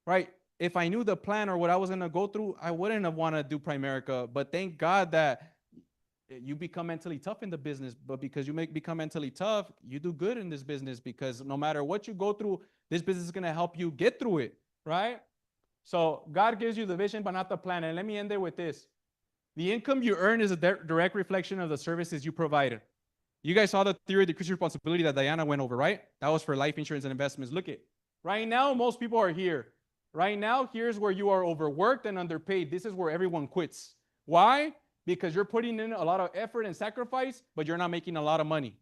right? If I knew the plan or what I was going to go through, I wouldn't have wanted to do Primerica. But thank God that you become mentally tough in the business. But because you become mentally tough, you do good in this business, because no matter what you go through, this business is going to help you get through it, right? So God gives you the vision, but not the plan. And let me end it with this. The income you earn is a direct reflection of the services you provided. You guys saw the theory of decreased responsibility that Diana went over, right? That was for life insurance and investments. Look at right now, most people are here, Right now, here's where you are overworked and underpaid. This is where everyone quits. Why? Because you're putting in a lot of effort and sacrifice, but you're not making a lot of money.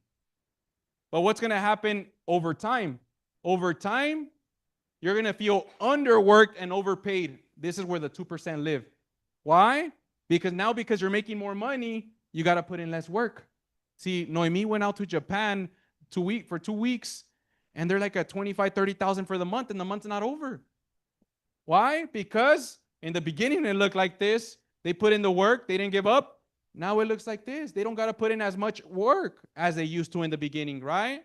But what's going to happen over time? Over time, you're going to feel underworked and overpaid. This is where the 2% live. Why? Because you're making more money, you got to put in less work. See, Noemi went out to Japan for 2 weeks, and they're like at 25, 30,000 for the month, and the month's not over. Why? Because in the beginning, it looked like this. They put in the work. They didn't give up. Now it looks like this. They don't got to put in as much work as they used to in the beginning, right?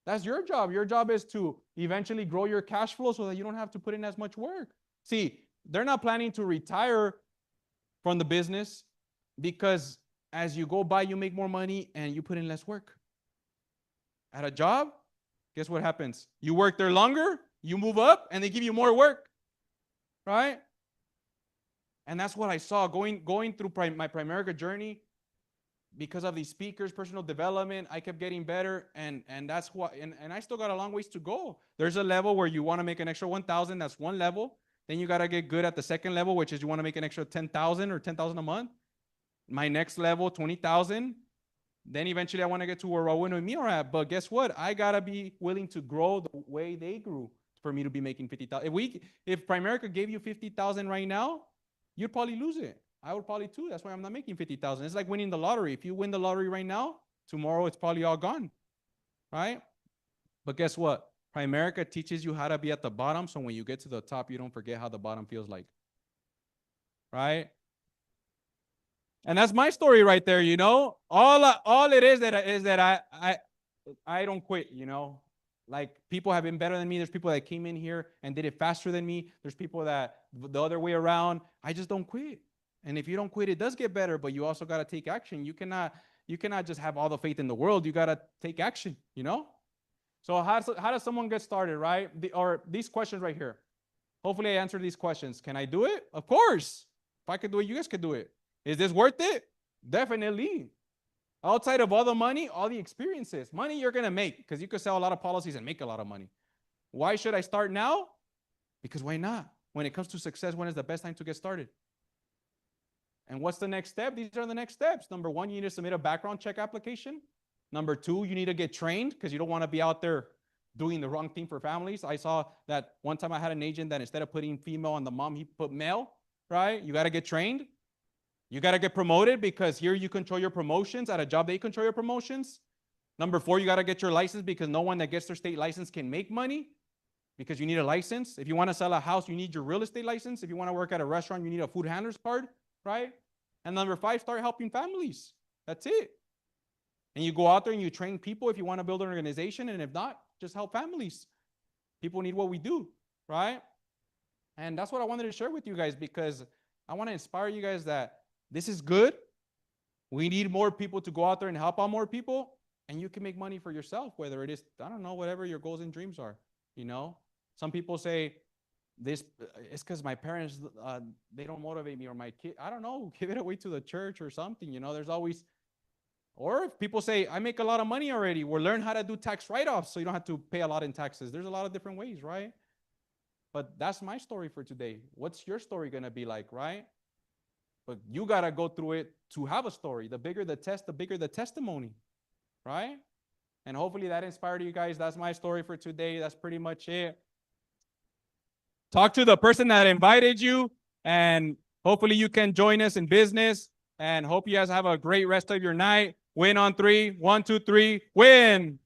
That's your job. Your job is to eventually grow your cash flow so that you don't have to put in as much work. See, they're not planning to retire from the business because as you go by, you make more money and you put in less work. At a job, guess what happens? You work there longer, you move up, and they give you more work, right? And that's what I saw going through my Primerica journey. Because of these speakers, personal development, I kept getting better, and that's what. And I still got a long ways to go. There's a level where you want to make an extra 1,000. That's one level. Then you got to get good at the second level, which is you want to make an extra 10,000 or 10,000 a month. My next level, 20,000. Then eventually I want to get to where Raul and me are at. But guess what? I got to be willing to grow the way they grew for me to be making 50,000. If Primerica gave you 50,000 right now, you'd probably lose it. I would probably too. That's why I'm not making 50,000. It's like winning the lottery. If you win the lottery right now, tomorrow it's probably all gone, right? But guess what? Primerica teaches you how to be at the bottom, so when you get to the top, you don't forget how the bottom feels like, right? And that's my story right there, you know. All it is that I don't quit, you know. Like, people have been better than me. There's people that came in here and did it faster than me. There's people that the other way around. I just don't quit. And if you don't quit, it does get better, but you also got to take action. You cannot just have all the faith in the world. You got to take action, you know? So how does someone get started, right? Or these questions right here. Hopefully I answered these questions. Can I do it? Of course. If I could do it, you guys could do it. Is this worth it? Definitely. Outside of all the money, all the experiences. Money you're going to make because you could sell a lot of policies and make a lot of money. Why should I start now? Because why not? When it comes to success, when is the best time to get started? And what's the next step? These are the next steps. Number 1, you need to submit a background check application. Number 2, you need to get trained because you don't want to be out there doing the wrong thing for families. I saw that one time I had an agent that instead of putting female on the mom, he put male, right? You got to get trained. You got to get promoted because here you control your promotions. At a job, they control your promotions. Number 4, you got to get your license because no one that gets their state license can make money because you need a license. If you want to sell a house, you need your real estate license. If you want to work at a restaurant, you need a food handler's card. Right? And number 5, start helping families. That's it. And you go out there and you train people if you want to build an organization. And if not, just help families. People need what we do, right? And that's what I wanted to share with you guys because I want to inspire you guys that this is good. We need more people to go out there and help out more people. And you can make money for yourself, whether it is, I don't know, whatever your goals and dreams are. You know, some people say, this it's because my parents they don't motivate me, or my kid, I don't know, give it away to the church or something, you know. There's always, or if people say I make a lot of money already, we'll learn how to do tax write-offs so you don't have to pay a lot in taxes. There's a lot of different ways, right? But that's my story for today. What's your story gonna be like, right? But you gotta go through it to have a story. The bigger the test, the bigger the testimony, right? And hopefully that inspired you guys. That's my story for today. That's pretty much it. Talk to the person that invited you, and hopefully you can join us in business. And hope you guys have a great rest of your night. Win on 3. 1, 2, 3. Win.